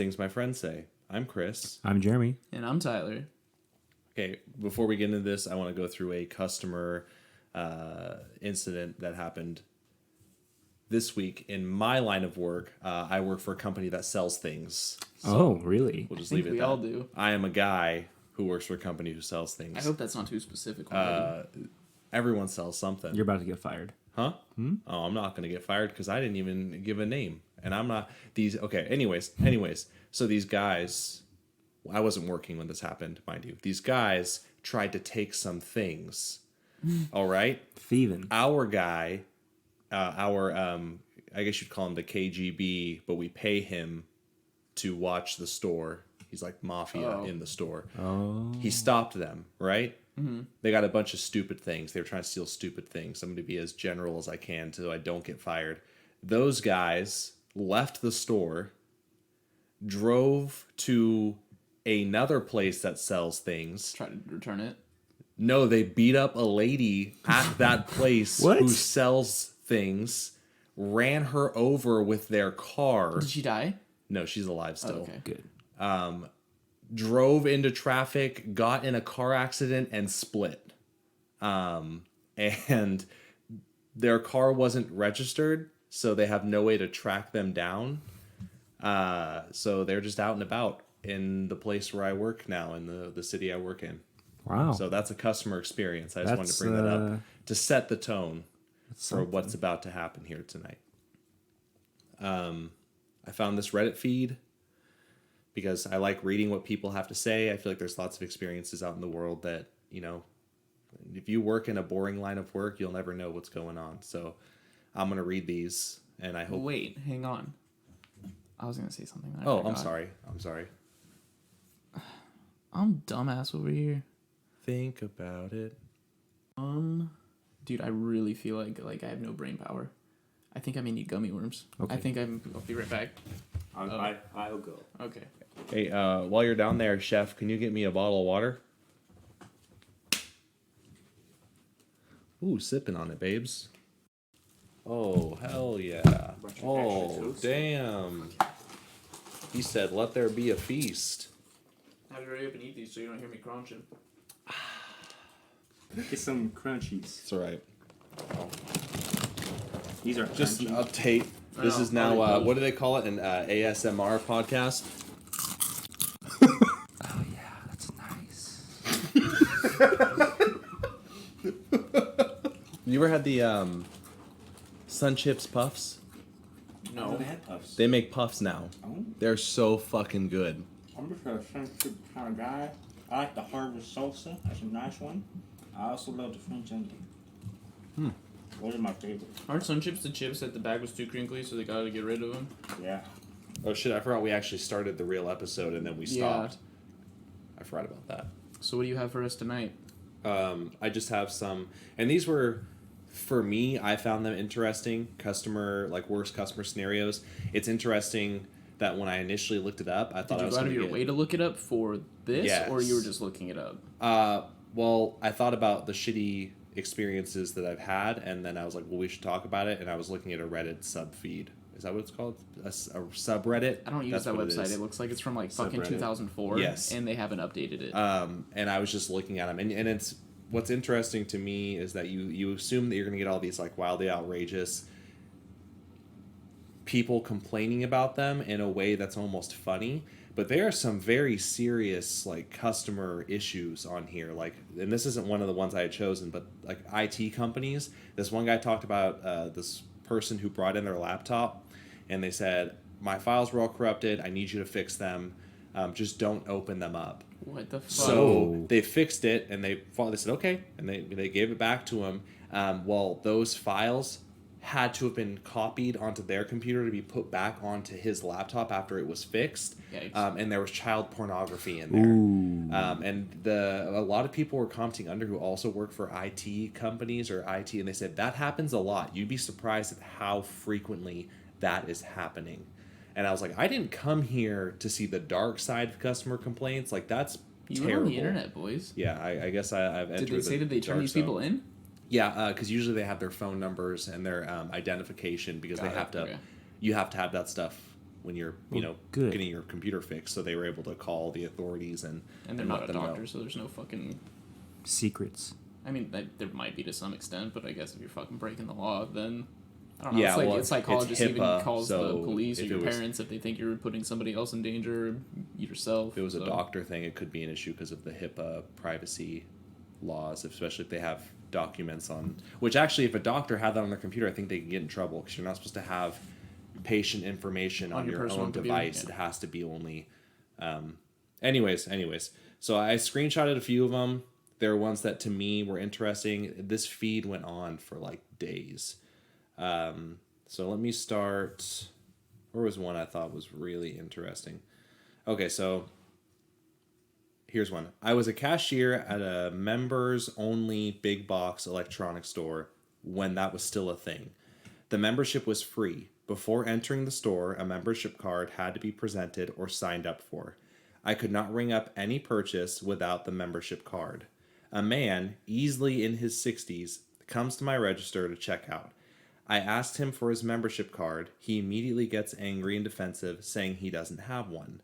Things My Friends Say. I'm Chris. I'm Jeremy. And I'm Tyler. Okay, before we get into this, I want to go through a customer incident that happened this week in my line of work. I work for a company that sells things. So really? We'll just I leave think it we at all that. do. I am a guy who works for a company who sells things. I hope that's not too specific already. Everyone sells something. You're about to get fired. Huh? Oh, I'm not going to get fired because I didn't even give a name. And I'm not these. Okay. Anyways. So these guys, I wasn't working when this happened, mind you. These guys tried to take some things. All right. Thieving. Our guy, I guess you'd call him the KGB, but we pay him to watch the store. He's like mafia in the store. Oh. He stopped them, right? Mm-hmm. They got a bunch of stupid things. They were trying to steal stupid things. I'm going to be as general as I can so I don't get fired. Those guys left the store, drove to another place that sells things. Try to return it. No, they beat up a lady at that place who sells things, ran her over with their car. Did she die? No, she's alive still. Oh, okay. Good. Drove into traffic, got in a car accident, and split. And their car wasn't registered, so they have no way to track them down. So they're just out and about in the place where I work now, in the city I work in. Wow. So that's a customer experience. I just wanted to bring that up to set the tone for what's about to happen here tonight. I found this Reddit feed because I like reading what people have to say. I feel like there's lots of experiences out in the world that, you know, if you work in a boring line of work, you'll never know what's going on. So I'm going to read these, and I hope... Wait, hang on. I was going to say something. Oh, I'm sorry. I'm dumbass over here. Think about it. Dude, I really feel like I have no brain power. I think I may need gummy worms. Okay. I'll be right back. I'll go. Okay. Hey, while you're down there, chef, can you get me a bottle of water? Ooh, sipping on it, babes. Oh, hell yeah. Oh, damn. He said, let there be a feast. I have to hurry up and eat these so you don't hear me crunching. Get some crunchies. It's all right. These are Just crunchy. update. This is now, what do they call it? An ASMR podcast? Oh yeah, that's nice. You ever had the Sun Chips Puffs? No. They had puffs. They make puffs now. Oh. They're so fucking good. I'm just a sensitive kind of guy. I like the harvest salsa. That's a nice one. I also love the French onion. Those are my favorite. Aren't Sun Chips the chips that the bag was too crinkly, so they gotta get rid of them? Yeah. Oh shit, I forgot we actually started the real episode and then we stopped. I forgot about that. So what do you have for us tonight? I just have some, and these were, for me, I found them interesting. Worst customer scenarios. It's interesting that when I initially looked it up, I thought Did I you was go out going of to your way to look it up for this, Yes. or you were just looking it up? Well, I thought about the shitty experiences that I've had, and then I was like, well, we should talk about it, and I was looking at a Reddit sub feed. Is that what it's called? A subreddit? I don't use That's that what website. is. It looks like it's from like fucking Subreddit. 2004. Yes. And they haven't updated it. And I was just looking at them, and it's what's interesting to me is that you assume that you're going to get all these like wildly outrageous people complaining about them in a way that's almost funny, but there are some very serious like customer issues on here, like, and this isn't one of the ones I had chosen, but like IT companies. This one guy talked about this person who brought in their laptop, and they said, my files were all corrupted, I need you to fix them, just don't open them up. What the fuck? So they fixed it, and they said okay, and they gave it back to him. Well, those files had to have been copied onto their computer to be put back onto his laptop after it was fixed. And there was child pornography in there. And a lot of people were commenting under who also work for IT companies or IT, and they said that happens a lot. You'd be surprised at how frequently that is happening. And I was like, I didn't come here to see the dark side of customer complaints. Like, that's you terrible. were on the internet, boys. Yeah, I guess I've entered. Did they say that they turn these people in? Yeah, because usually they have their phone numbers and their identification because you have to have that stuff when you're good. getting your computer fixed. So they were able to call the authorities and they're let not a them know. doctor, so there's no fucking. Secrets. I mean, there might be to some extent, but I guess if you're fucking breaking the law, then I don't know. Yeah, It's like well, a psychologist even HIPAA, calls so the police or if your it was- parents if they think you're putting somebody else in danger, or yourself. If it was so. a doctor thing, it could be an issue because of the HIPAA privacy laws, especially if they have documents on. Which actually, if a doctor had that on their computer, I think they can get in trouble because you're not supposed to have patient information on your your personal own computer, device. yeah. It has to be only. Anyways, so I screenshotted a few of them. There are ones that to me were interesting. This feed went on for like days. So let me start. Where was one I thought was really interesting? Okay, so here's one. I was a cashier at a members only big box electronics store when that was still a thing. The membership was free. Before entering the store, a membership card had to be presented or signed up for. I could not ring up any purchase without the membership card. A man, easily in his 60s, comes to my register to check out. I asked him for his membership card. He immediately gets angry and defensive, saying he doesn't have one.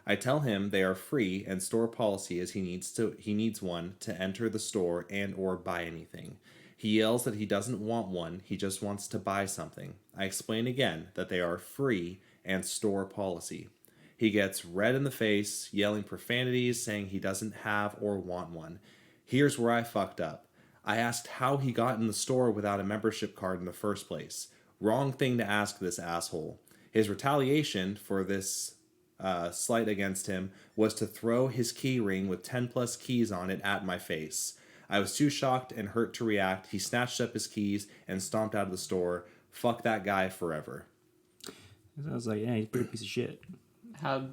I tell him they are free and store policy is he needs one to enter the store and or buy anything. He yells that he doesn't want one, he just wants to buy something. I explain again that they are free and store policy. He gets red in the face, yelling profanities, saying he doesn't have or want one. Here's where I fucked up. I asked how he got in the store without a membership card in the first place. Wrong thing to ask this asshole. His retaliation for this slight against him was to throw his key ring with 10 plus keys on it at my face. I was too shocked and hurt to react. He snatched up his keys and stomped out of the store. Fuck that guy forever. I was like, yeah, he's a pretty piece of shit. How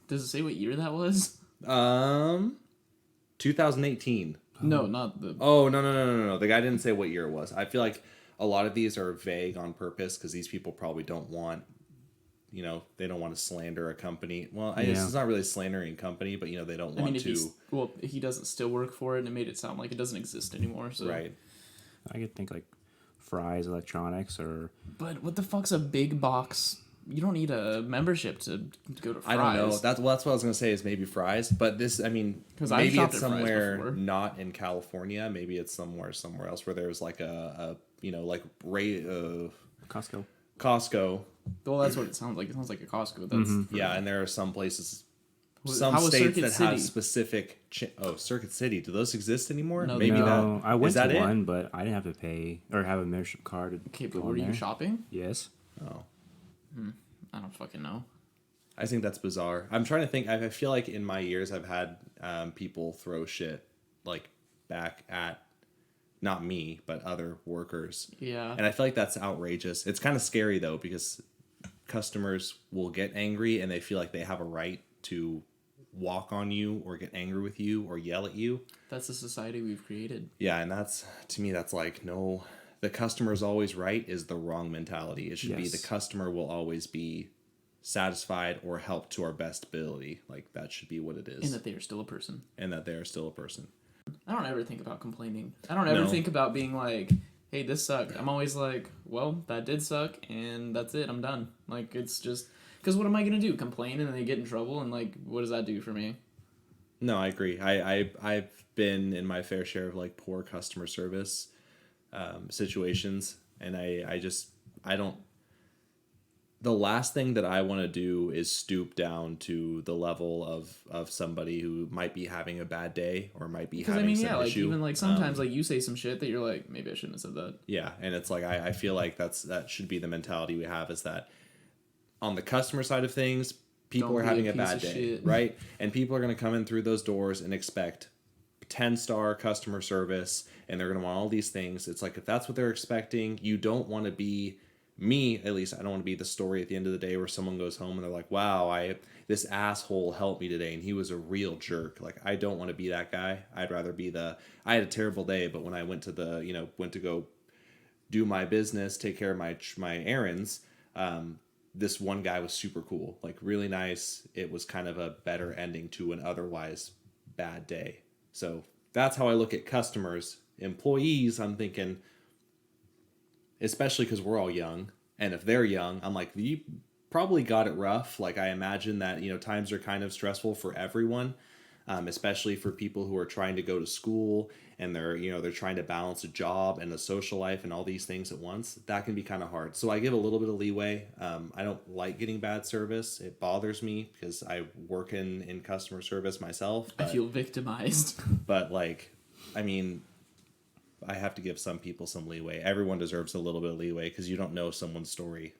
does it say what year that was? 2018. No, not the. Oh, no. The guy didn't say what year it was. I feel like a lot of these are vague on purpose because these people probably don't want, they don't want to slander a company. Well, this is not really slandering a company, but, they don't want to. He doesn't still work for it, and it made it sound like it doesn't exist anymore. So. Right. I could think like Fry's Electronics or. But what the fuck's a big box? You don't need a membership to go to Fry's. I don't know. That's what I was going to say is maybe Fry's. But this, maybe I've shopped it's at Fry's somewhere before. not in California. Maybe it's somewhere else where there's like like Costco. Well, that's what it sounds like. It sounds like a Costco. That's Yeah, and there are some places, How some was states Circuit that City? have specific. Circuit City. Do those exist anymore? No, Maybe No, that. I went is that to it? one, but I didn't have to pay or have a membership card. To okay. go But were in you there. shopping? Yes. Oh, I don't fucking know. I think that's bizarre. I'm trying to think. I feel like in my years I've had people throw shit like back at not me but other workers. Yeah. And I feel like that's outrageous. It's kind of scary though because customers will get angry and they feel like they have a right to walk on you or get angry with you or yell at you. That's the society we've created. Yeah, and that's to me that's like no, the customer is always right is the wrong mentality. It should be Yes. the customer will always be satisfied or helped to our best ability. Like that should be what it is. And that they are still a person. And that they are still a person. I don't ever think about complaining. I don't ever No. think about being like, hey, this sucked. I'm always like, well, that did suck, and that's it. I'm done. Like, it's just... Because what am I going to do? Complain and then they get in trouble? And, like, what does that do for me? No, I agree. I've been in my fair share of like poor customer service situations, and I don't. The last thing that I want to do is stoop down to the level of somebody who might be having a bad day or might be Because, having I mean, some yeah, like, issue. even, like, sometimes, like, you say some shit that you're like, maybe I shouldn't have said that. Yeah, and it's like I feel like that should be the mentality we have is that on the customer side of things, people Don't are be a having a piece bad of day, shit. right? And people are going to come in through those doors and expect 10-star customer service, and they're going to want all these things. It's like if that's what they're expecting, you don't want to be me. At least I don't want to be the story at the end of the day where someone goes home and they're like, "Wow, this asshole helped me today, and he was a real jerk." Like I don't want to be that guy. I'd rather be I had a terrible day, but when I went to went to go do my business, take care of my errands. This one guy was super cool, like really nice. It was kind of a better ending to an otherwise bad day. So that's how I look at customers. Employees, I'm thinking, especially because we're all young, and if they're young, I'm like, you probably got it rough. Like I imagine that, times are kind of stressful for everyone, especially for people who are trying to go to school and they're trying to balance a job and a social life and all these things at once. That can be kind of hard. So I give a little bit of leeway. I don't like getting bad service. It bothers me because I work in customer service myself. I feel victimized. But like, I mean, I have to give some people some leeway. Everyone deserves a little bit of leeway because you don't know someone's story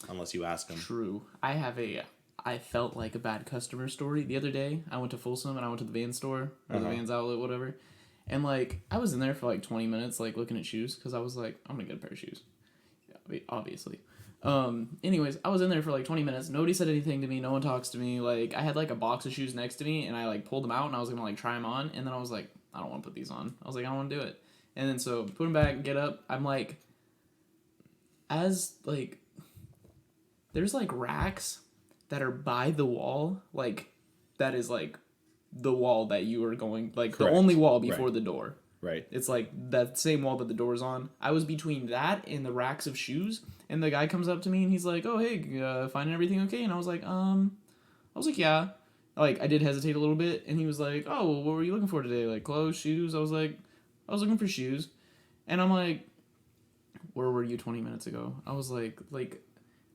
unless you ask them. True. I felt like a bad customer story. The other day, I went to Folsom and I went to the Vans store, or the Vans outlet, whatever. And, like, I was in there for, like, 20 minutes, like, looking at shoes, because I was like, I'm going to get a pair of shoes. Yeah, obviously. Anyways, I was in there for, like, 20 minutes. Nobody said anything to me. No one talks to me. Like, I had, like, a box of shoes next to me, and I, like, pulled them out, and I was going to, like, try them on. And then I was like, I don't want to put these on. I was like, I don't want to do it. And then so, put them back, get up. I'm like, there's, like, racks that are by the wall, like, that is, like, the wall that you are going, like, Correct. the only wall before Right. the door. Right. It's, like, that same wall that the door's on. I was between that and the racks of shoes, and the guy comes up to me, and he's like, oh, hey, finding everything okay? And I was like, yeah. Like, I did hesitate a little bit, and he was like, oh, well, what were you looking for today? Like, clothes, shoes? I was like, I was looking for shoes. And I'm like, where were you 20 minutes ago? I was like,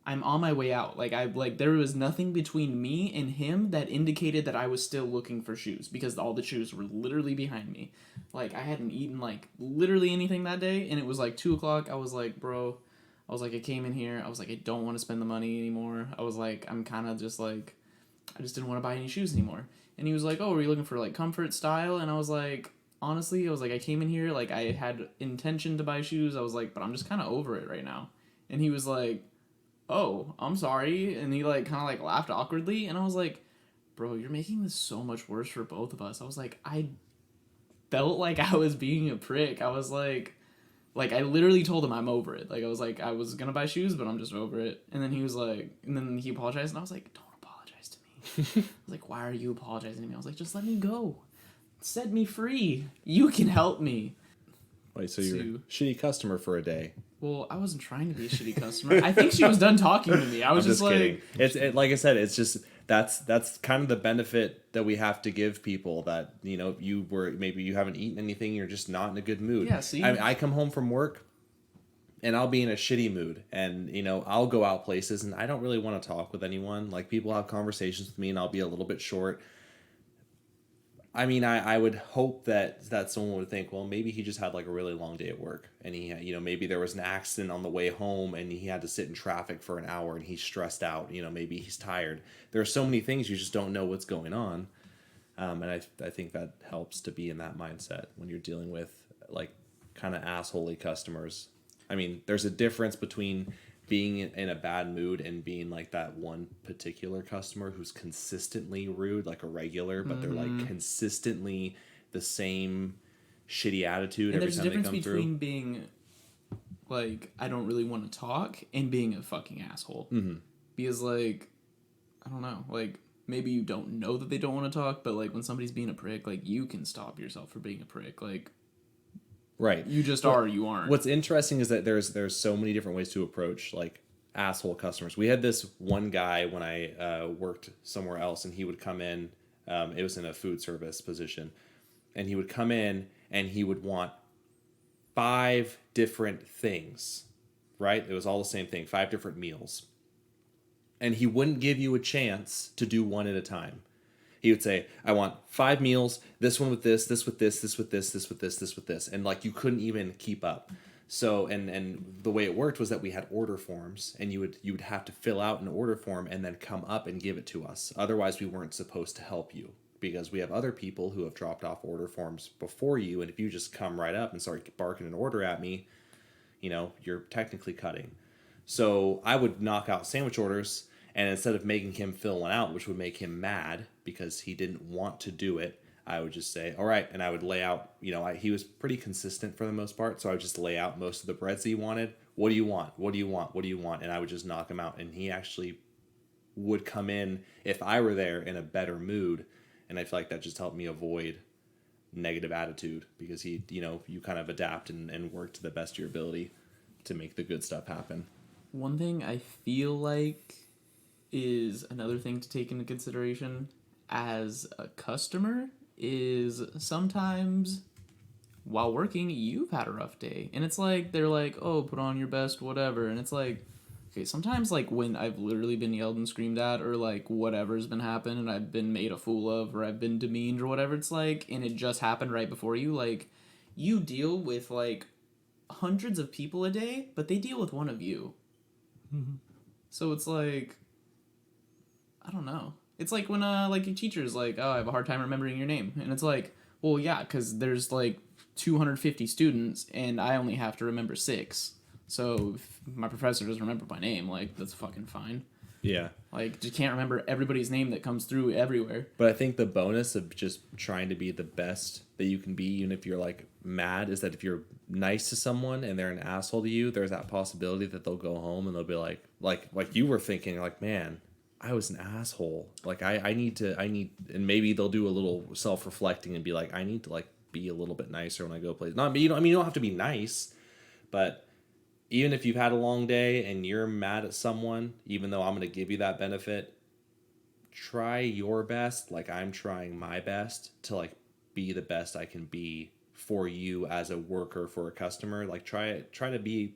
I'm on my way out. Like, there was nothing between me and him that indicated that I was still looking for shoes because all the shoes were literally behind me. Like, I hadn't eaten, like, literally anything that day, and it was, like, 2 o'clock. I was like, bro, I came in here. I was like, I don't want to spend the money anymore. I was like, I'm kind of just, like, I just didn't want to buy any shoes anymore. And he was like, oh, were you looking for, like, comfort, style? And I was like, honestly, I came in here, like, I had intention to buy shoes. I was like, but I'm just kind of over it right now. And he was like, oh, I'm sorry. And he, like, kind of, like, laughed awkwardly. And I was like, bro, you're making this so much worse for both of us. I was like, I felt like I was being a prick. I was like, I literally told him I'm over it. Like, I was like, I was going to buy shoes, but I'm just over it. And then he was like, and then he apologized. And I was like, don't apologize to me. I was like, why are you apologizing to me? I was like, just let me go. Set me free. You can help me. Wait, so you're a shitty customer for a day? Well, I wasn't trying to be a shitty customer. I think she was done talking to me. I was just like, kidding. It's like I said, it's just that's kind of the benefit that we have to give people that maybe you haven't eaten anything, you're just not in a good mood. Yeah, see? I come home from work and I'll be in a shitty mood, and I'll go out places and I don't really want to talk with anyone. Like, people have conversations with me and I'll be a little bit short. I mean, I would hope that someone would think, well, maybe he just had like a really long day at work, and he, maybe there was an accident on the way home, and he had to sit in traffic for an hour, and he's stressed out. Maybe he's tired. There are so many things you just don't know what's going on, and I think that helps to be in that mindset when you're dealing with like kind of assholey customers. I mean, there's a difference between being in a bad mood and being like that one particular customer who's consistently rude, like a regular, but they're like consistently the same shitty attitude and every there's a time they difference come between through. being like, I don't really want to talk, and being a fucking asshole. Mm-hmm. Because, like, I don't know, like, maybe you don't know that they don't want to talk, but like when somebody's being a prick, like, you can stop yourself from being a prick. Like, Right. you just are, you aren't. What's interesting is that there's so many different ways to approach like asshole customers. We had this one guy when I worked somewhere else, and he would come in. It was in a food service position, and he would come in and he would want 5 different things. Right? It was all the same thing, 5 different meals, and he wouldn't give you a chance to do one at a time. He would say, I want 5 meals, this one with this with this, this with this, this with this, this with this. And like, you couldn't even keep up. So, and the way it worked was that we had order forms, and you would have to fill out an order form and then come up and give it to us. Otherwise, we weren't supposed to help you, because we have other people who have dropped off order forms before you. And if you just come right up and start barking an order at me, you're technically cutting. So I would knock out sandwich orders, and instead of making him fill one out, which would make him mad because he didn't want to do it, I would just say, all right. And I would lay out, he was pretty consistent for the most part. So I would just lay out most of the breads that he wanted. What do you want? What do you want? What do you want? And I would just knock him out. And he actually would come in, if I were there, in a better mood. And I feel like that just helped me avoid negative attitude, because you kind of adapt and work to the best of your ability to make the good stuff happen. One thing I feel like is another thing to take into consideration as a customer is sometimes while working, you've had a rough day. And it's like, they're like, oh, put on your best, whatever. And it's like, okay, sometimes, like, when I've literally been yelled and screamed at, or, like, whatever's been happened, and I've been made a fool of, or I've been demeaned, or whatever it's like, and it just happened right before you, like, you deal with, like, hundreds of people a day, but they deal with one of you. Mm-hmm. So it's like, I don't know. It's like when, like, your teacher's like, oh, I have a hard time remembering your name. And it's like, well, yeah, because there's, like, 250 students, and I only have to remember 6. So if my professor doesn't remember my name, like, that's fucking fine. Yeah. Like, just can't remember everybody's name that comes through everywhere. But I think the bonus of just trying to be the best that you can be, even if you're, like, mad, is that if you're nice to someone and they're an asshole to you, there's that possibility that they'll go home and they'll be like you were thinking, like, man, I was an asshole. Like, I need, and maybe they'll do a little self-reflecting and be like, I need to, like, be a little bit nicer when I go places. Not, you don't have to be nice, but even if you've had a long day and you're mad at someone, even though I'm going to give you that benefit, try your best, like I'm trying my best, to, like, be the best I can be for you as a worker, for a customer. Like, try to be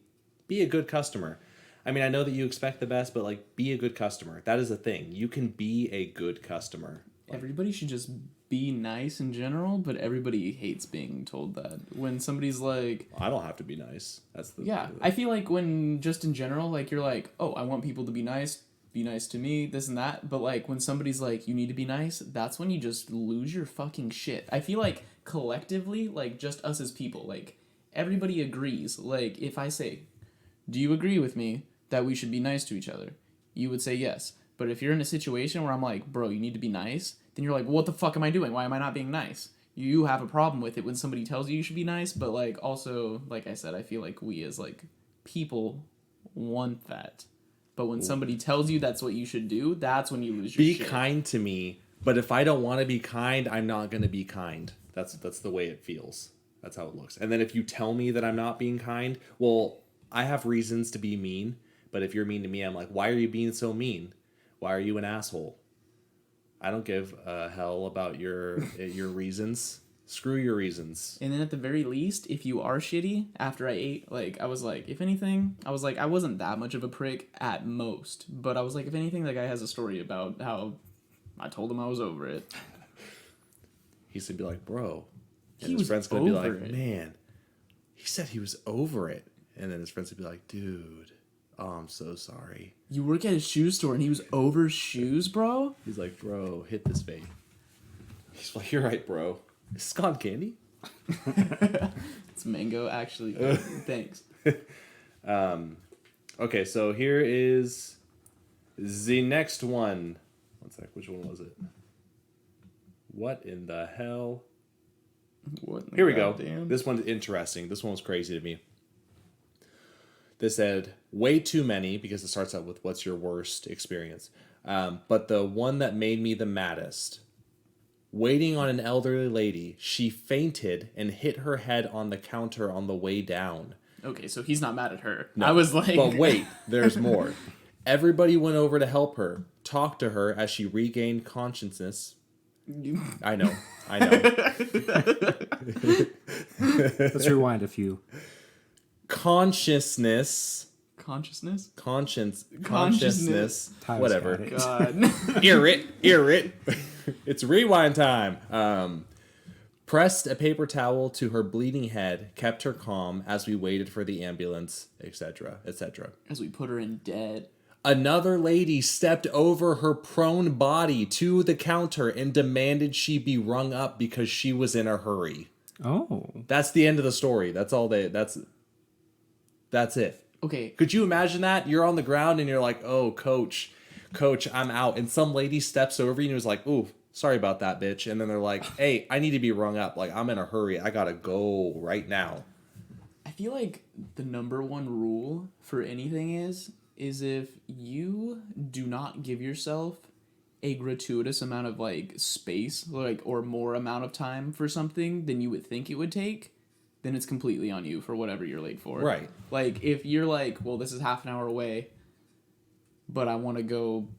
a good customer. I mean, I know that you expect the best, but, like, be a good customer. That is a thing. You can be a good customer. Like, Everybody should just be nice in general, but everybody hates being told that. When somebody's like, I don't have to be nice. That's the yeah, I feel like when just in general, like, you're like, oh, I want people to be nice to me, this and that. But, like, when somebody's like, you need to be nice, that's when you just lose your fucking shit. I feel like collectively, like, just us as people, like, everybody agrees. Like, if I say, do you agree with me that we should be nice to each other? You would say yes. But if you're in a situation where I'm like, bro, you need to be nice, then you're like, what the fuck am I doing? Why am I not being nice? You have a problem with it when somebody tells you should be nice, but, like, also, like I said, I feel like we as, like, people want that. But when somebody tells you that's what you should do, that's when you lose your shit. Be kind to me, but if I don't want to be kind, I'm not going to be kind. That's the way it feels. That's how it looks. And then if you tell me that I'm not being kind, well, I have reasons to be mean, but if you're mean to me, I'm like, why are you being so mean? Why are you an asshole? I don't give a hell about your reasons. Screw your reasons. And then at the very least, if you are shitty after I ate, like, I was like, if anything, I was like, I wasn't that much of a prick at most. But I was like, if anything, that guy has a story about how I told him I was over it. He's going to be like, bro. And He his was friend's going to be over like, it. man, he said he was over it. And then his friends would be like, dude, oh, I'm so sorry. You work at a shoe store and he was over shoes, bro? He's like, bro, hit this vape. He's like, you're right, bro. Is this cotton candy? It's mango, actually. Thanks. Okay, so here is the next one. One sec, which one was it? What in the hell? What in the Here we go. goddamn- This one's interesting. This one was crazy to me. This said, way too many, because it starts out with what's your worst experience. But the one that made me the maddest, waiting on an elderly lady, she fainted and hit her head on the counter on the way down. Okay, so he's not mad at her. No, I was like... But wait, there's more. Everybody went over to help her, talked to her as she regained consciousness. I know. Let's rewind a few. Consciousness? Consciousness, Tyler's whatever. got it. God. Hear it. It's rewind time. Pressed a paper towel to her bleeding head, kept her calm as we waited for the ambulance, etc., etc. As we put her in dead. Another lady stepped over her prone body to the counter and demanded she be rung up because she was in a hurry. Oh. That's the end of the story. That's it. Okay. Could you imagine that? You're on the ground and you're like, oh, coach, I'm out. And some lady steps over you and is like, ooh, sorry about that, bitch. And then they're like, hey, I need to be rung up. Like, I'm in a hurry. I gotta go right now. I feel like the number one rule for anything is if you do not give yourself a gratuitous amount of, like, space, like, or more amount of time for something than you would think it would take, then it's completely on you for whatever you're late for. Right. Like, if you're like, well, this is half an hour away, but I want to go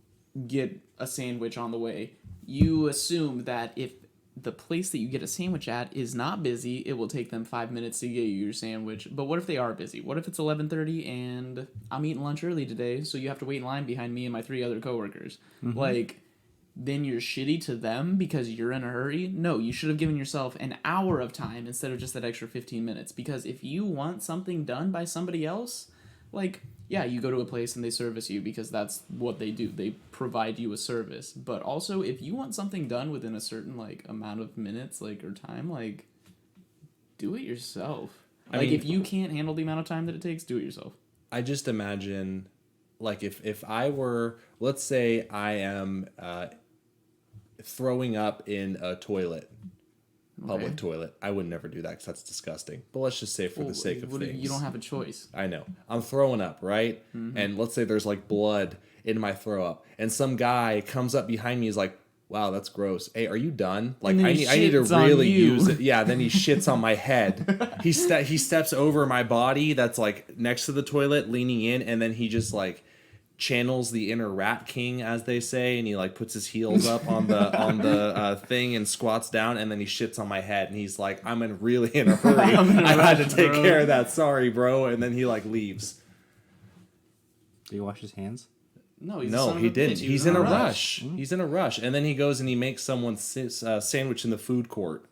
get a sandwich on the way, you assume that if the place that you get a sandwich at is not busy, it will take them 5 minutes to get you your sandwich. But what if they are busy? What if it's 11:30 and I'm eating lunch early today, so you have to wait in line behind me and my 3 other coworkers? Like, then you're shitty to them because you're in a hurry? No, you should have given yourself an hour of time instead of just that extra 15 minutes. Because if you want something done by somebody else, like, yeah, you go to a place and they service you because that's what they do. They provide you a service. But also, if you want something done within a certain, like, amount of minutes, like, or time, like, do it yourself. I Like, mean- if you can't handle the amount of time that it takes, do it yourself. I just imagine, like, if I were, let's say I am throwing up in a toilet, public Okay. toilet. I would never do that because that's disgusting. But let's just say for the sake of things. You don't have a choice. I know. I'm throwing up, right? And let's say there's like blood in my throw up, and some guy comes up behind me, is like, "Wow, that's gross. Hey, are you done? Like, And then I he need to shits on really you." use it." Yeah. Then he shits on my head. He steps over my body that's like next to the toilet, leaning in, and then he just like channels the inner rat king, as they say, and he like puts his heels up on the thing and squats down, and then he shits on my head, and he's like, really in a hurry. I had to take bro. care of that. Sorry, bro. And then he like leaves. Did he wash his hands? No, he's a No, son of he a didn't. bitch. He He's was in a rush. He's in a rush, and then he goes and he makes someone sandwich in the food court.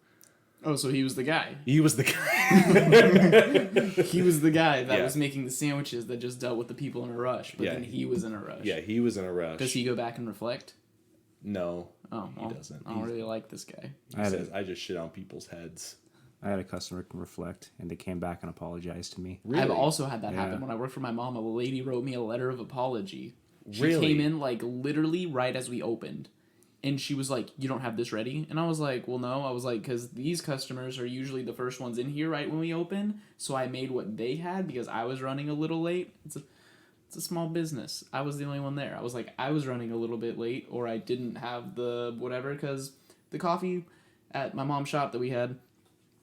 Oh, so he was the guy. He was the guy. He was the guy that Yeah. was making the sandwiches that just dealt with the people in a rush. But Yeah. then he was in a rush. Yeah, he was in a rush. Does he go back and reflect? No, Oh, well, doesn't. I don't really like this guy. he says, "I just shit on people's heads." I had a customer reflect, and they came back and apologized to me. Really? I've also had that Yeah. happen when I worked for my mom. A lady wrote me a letter of apology. She Really? came in like literally right as we opened. And she was like, "You don't have this ready?" And I was like, "Well, no." I was like, "Because these customers are usually the first ones in here right when we open." So I made what they had because I was running a little late. It's a small business. I was the only one there. I was like, I was running a little bit late, or I didn't have the whatever, because the coffee at my mom's shop that we had,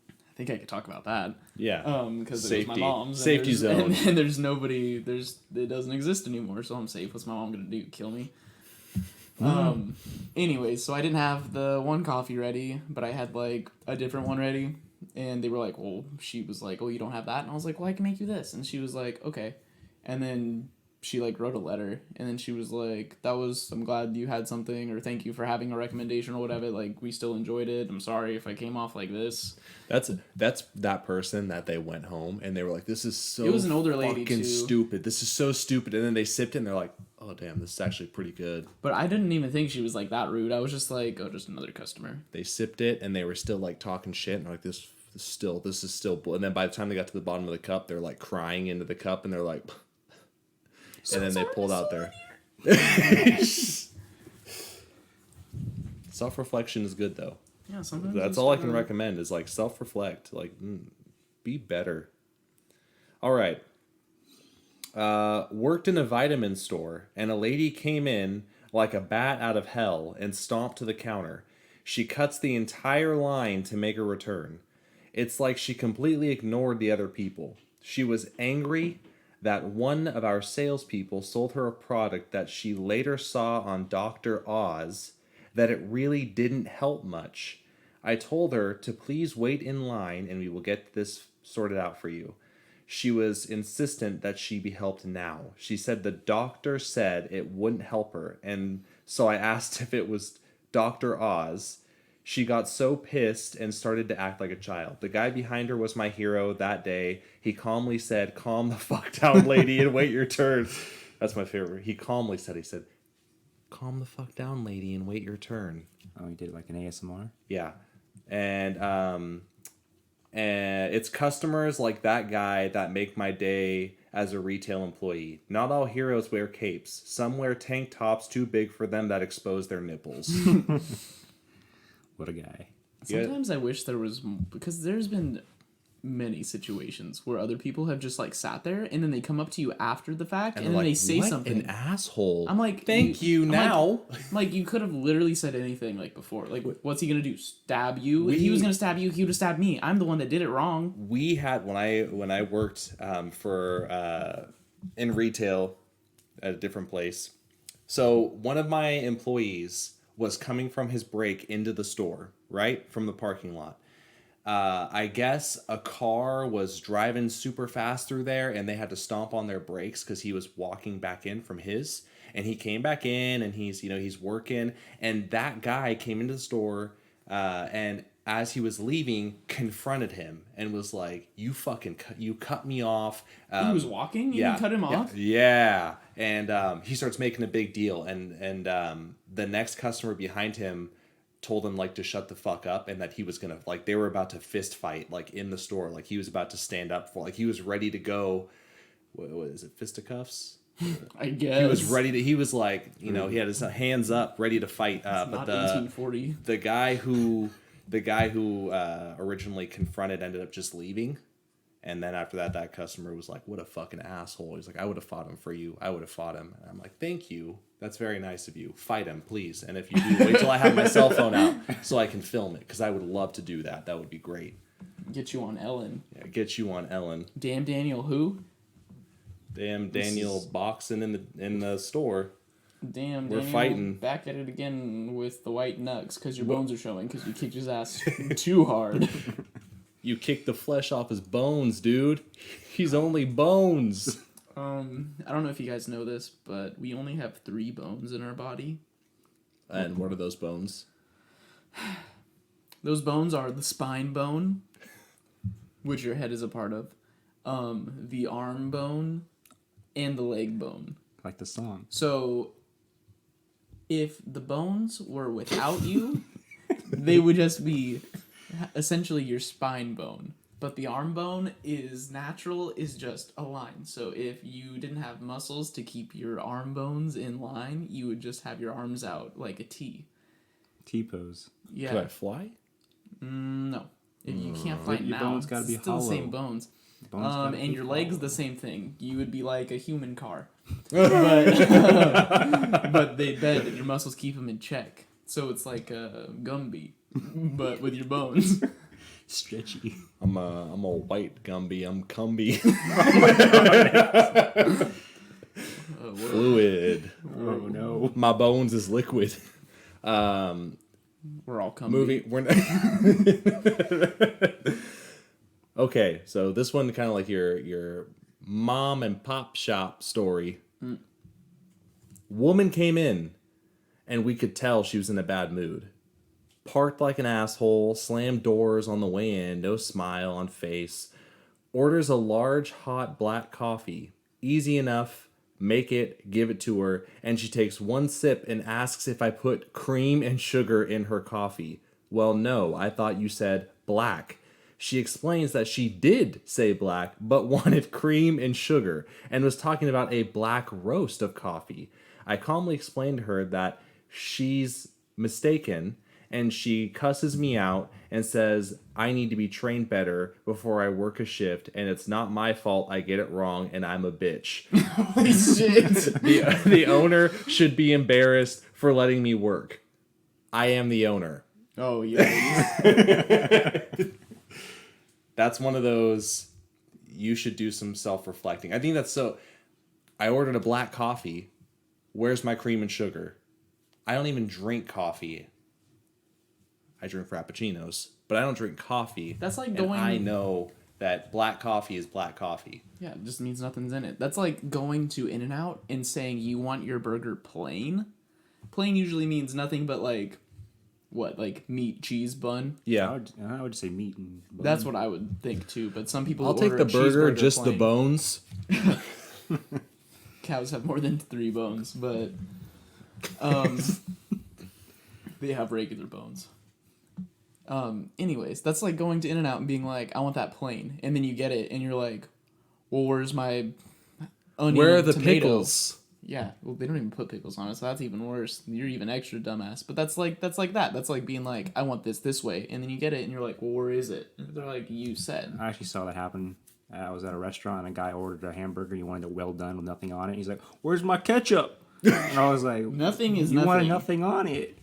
I think I could talk about that. Yeah. Because it was my Safety. mom's. and Safety there's- zone. And there's nobody, it doesn't exist anymore, so I'm safe. What's my mom gonna do? Kill me? Anyways, so I didn't have the one coffee ready, but I had like a different one ready. And they were like, well, she was like, "Oh, you don't have that?" And I was like, "Well, I can make you this." And she was like, "Okay." And then she like wrote a letter, and then she was like, I'm glad you had something, or thank you for having a recommendation or whatever. Like, we still enjoyed it. I'm sorry if I came off like this. That's that person that they went home and they were like, "This is so It was an older lady, fucking too. stupid. This is so stupid." And then they sipped it and they're like, "Oh damn, this is actually pretty good." But I didn't even think she was like that rude. I was just like, "Oh, just another customer." They sipped it and they were still like talking shit and they're like, this is still bull." And then by the time they got to the bottom of the cup, they're like crying into the cup and they're like, and then they pulled out their self-reflection is good though. Yeah, sometimes That's it's all I can gotta- recommend is like self-reflect, like be better. All right. Worked in a vitamin store and a lady came in like a bat out of hell and stomped to the counter. She cuts the entire line to make a return. It's like she completely ignored the other people. She was angry that one of our salespeople sold her a product that she later saw on Dr. Oz, that it really didn't help much. I told her to please wait in line and we will get this sorted out for you. She was insistent that she be helped now. She said the doctor said it wouldn't help her, and so I asked if it was Dr. Oz. She got so pissed and started to act like a child. The guy behind her was my hero that day. He calmly said, "Calm the fuck down, lady, and wait your turn." That's my favorite. He calmly said, "Calm the fuck down, lady, and wait your turn." Oh, he did like an ASMR. Yeah. And it's customers like that guy that make my day as a retail employee. Not all heroes wear capes. Some wear tank tops too big for them that expose their nipples. What a guy. Sometimes I wish there was, because there's been many situations where other people have just like sat there and then they come up to you after the fact and, then like, they say "What something. an asshole." I'm like, "Thank you I'm now." Like, I'm like, you could have literally said anything like before. Like, what's he gonna do? Stab you? If he We- was gonna stab you, he would have stabbed me. I'm the one that did it wrong. We had when I worked for in retail at a different place, So one of my employees was coming from his break into the store, right? From the parking lot. I guess a car was driving super fast through there and they had to stomp on their brakes because he was walking back in from his. And he came back in and he's working. And that guy came into the store and as he was leaving, confronted him and was like, "You fucking you cut me off." He was walking. You Yeah, cut him yeah, off. yeah. And he starts making a big deal, and the next customer behind him told him like to shut the fuck up, and that he was gonna like they were about to fist fight like in the store, like he was about to stand up for like he was ready to go. What is it? Fisticuffs? I guess He was ready to. He was like he had his hands up, ready to fight. But not the 1840. the guy who originally confronted ended up just leaving. And then after that, that customer was like, "What a fucking asshole." He's like, "I would have fought him for you. I would have fought him." And I'm like, "Thank you. That's very nice of you. Fight him, please. And if you do, wait till I have my cell phone out so I can film it, because I would love to do that. That would be great." Get you on Ellen. Yeah, get you on Ellen. Damn Daniel who? Damn Daniel boxing in the store. Damn, We're Daniel, fighting. back at it again with the white nugs because your bones are showing because you kicked his ass too hard. You kicked the flesh off his bones, dude. He's only bones. I don't know if you guys know this, but we only have 3 bones in our body. And what are those bones? Those bones are the spine bone, which your head is a part of, the arm bone, and the leg bone. Like the song. So, if the bones were without you, they would just be essentially your spine bone. But the arm bone is natural, is just a line. So if you didn't have muscles to keep your arm bones in line, you would just have your arms out like a T. T-pose. Yeah. Could I fly? No. If you can't find Your now, bones gotta it's be still the same hollow. bones. Bones gotta And be your legs hollow. the same thing. You would be like a human car. But they bend and your muscles keep them in check. So it's like a Gumby, but with your bones. Stretchy. I'm a white Gumby. I'm Cumby. Fluid. Oh no. My bones is liquid. We're all Gumby. Moving. We're okay, so this one kind of like your mom and pop shop story. Woman came in, and we could tell she was in a bad mood. Parked like an asshole, slammed doors on the way in, no smile on face. Orders a large hot black coffee. Easy enough, make it, give it to her, and she takes one sip and asks if I put cream and sugar in her coffee. Well, no, I thought you said black. She explains that she did say black, but wanted cream and sugar, and was talking about a black roast of coffee. I calmly explained to her that she's mistaken, and she cusses me out and says I need to be trained better before I work a shift, and it's not my fault I get it wrong, and I'm a bitch. Holy shit. The owner should be embarrassed for letting me work. I am the owner. Oh, yeah. That's one of those, you should do some self-reflecting. I think that's so. I ordered a black coffee. Where's my cream and sugar? I don't even drink coffee. I drink frappuccinos, but I don't drink coffee. That's like and going... I know that black coffee is black coffee. Yeah, it just means nothing's in it. That's like going to In-N-Out and saying you want your burger plain. Plain usually means nothing but like, what, like meat, cheese, bun? Yeah. I would say meat and bone. That's what I would think too, but some people I'll take order the a burger, cheeseburger just the plain. bones. Cows have more than 3 bones, but they have regular bones. Anyways, that's like going to In-N-Out and being like, I want that plain, and then you get it, and you're like, well, where's my onion? Where are and the tomato? pickles? Yeah, well, they don't even put pickles on it, so that's even worse. You're even extra dumbass. But that's like that. That's like being like, I want this way, and then you get it, and you're like, well, where is it? And they're like, you said. I actually saw that happen. I was at a restaurant and a guy ordered a hamburger. He wanted it well done with nothing on it. He's like, "Where's my ketchup?" And I was like, Nothing is "You nothing. wanted nothing on it."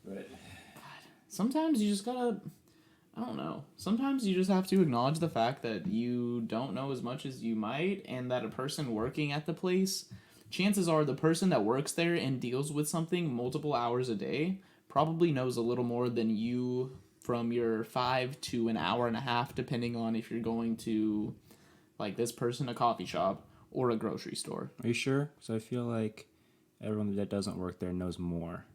But Sometimes you just gotta, I don't know. Sometimes you just have to acknowledge the fact that you don't know as much as you might, and that a person working at the place chances are the person that works there and deals with something multiple hours a day probably knows a little more than you from your 5 to an hour and a half, depending on if you're going to, like this person, a coffee shop or a grocery store. Are you sure? So I feel like everyone that doesn't work there knows more.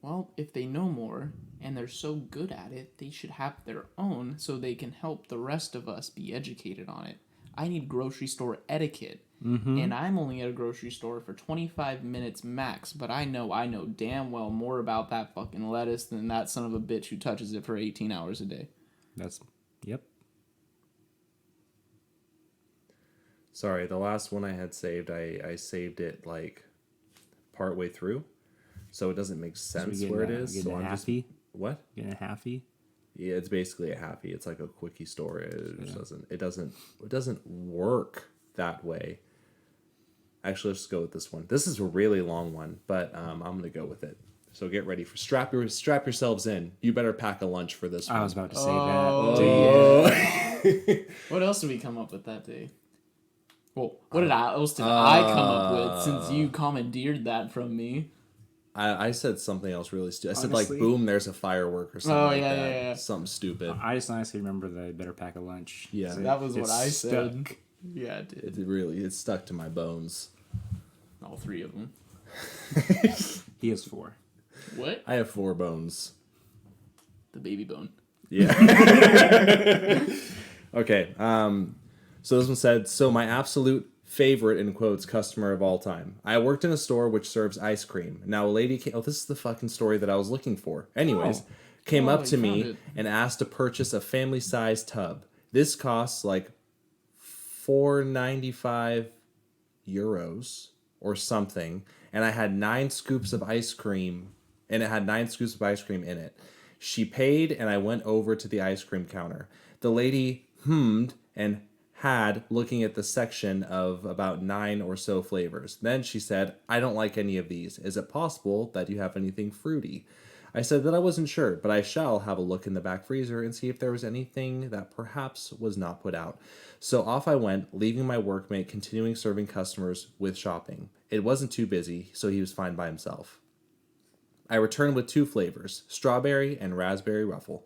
Well, if they know more and they're so good at it, they should have their own so they can help the rest of us be educated on it. I need grocery store etiquette. And I'm only at a grocery store for 25 minutes max, but I know damn well more about that fucking lettuce than that son of a bitch who touches it for 18 hours a day. Yep. Sorry, the last one I had saved, I saved it like partway through, so it doesn't make sense where it is. Getting So a I'm just halfie? what? Getting a halfie? Yeah, it's basically a halfie. It's like a quickie store. It just doesn't work that way. Actually, let's go with this one. This is a really long one, but I'm gonna go with it. So get ready for strap yourselves in. You better pack a lunch for this one. I was about to say Oh. What else did we come up with that day? Well, what else did I come up with since you commandeered that from me? I said something else really stupid. I said Honestly? like, boom, there's a firework or something Oh, like yeah, that. yeah, yeah. Something stupid. that. I just honestly remember the better pack a lunch. Yeah. So That was what it's I said. stuck. Yeah, it did. It stuck to my bones. All three of them. He has 4. What? I have 4 bones. The baby bone. Yeah. Okay. So this one said, so my absolute favorite, in quotes, customer of all time. I worked in a store which serves ice cream. Now a lady came, this is the fucking story that I was looking for. Anyways, came up you to found me it. and asked to purchase a family-sized tub. This costs like €4.95 or something, and I had 9 scoops of ice cream, and it had 9 scoops of ice cream in it. She paid, and I went over to the ice cream counter. The lady hummed and had, looking at the section of about 9 or so flavors. Then she said, I don't like any of these. Is it possible that you have anything fruity? I said that I wasn't sure, but I shall have a look in the back freezer and see if there was anything that perhaps was not put out. So off I went, leaving my workmate continuing serving customers with shopping. It wasn't too busy, so he was fine by himself. I returned with 2 flavors, strawberry and raspberry ruffle.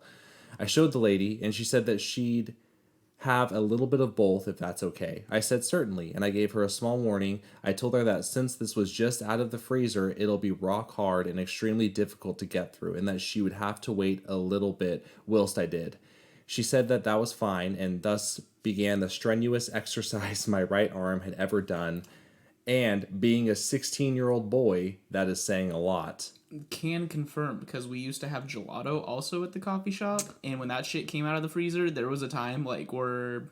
I showed the lady, and she said that she'd have a little bit of both if that's okay. I said certainly, and I gave her a small warning. I told her that since this was just out of the freezer, it'll be rock hard and extremely difficult to get through, and that she would have to wait a little bit whilst I did. She said that that was fine, and thus began the strenuous exercise my right arm had ever done. And being a 16-year-old boy, that is saying a lot. Can confirm, because we used to have gelato also at the coffee shop, and when that shit came out of the freezer, there was a time like where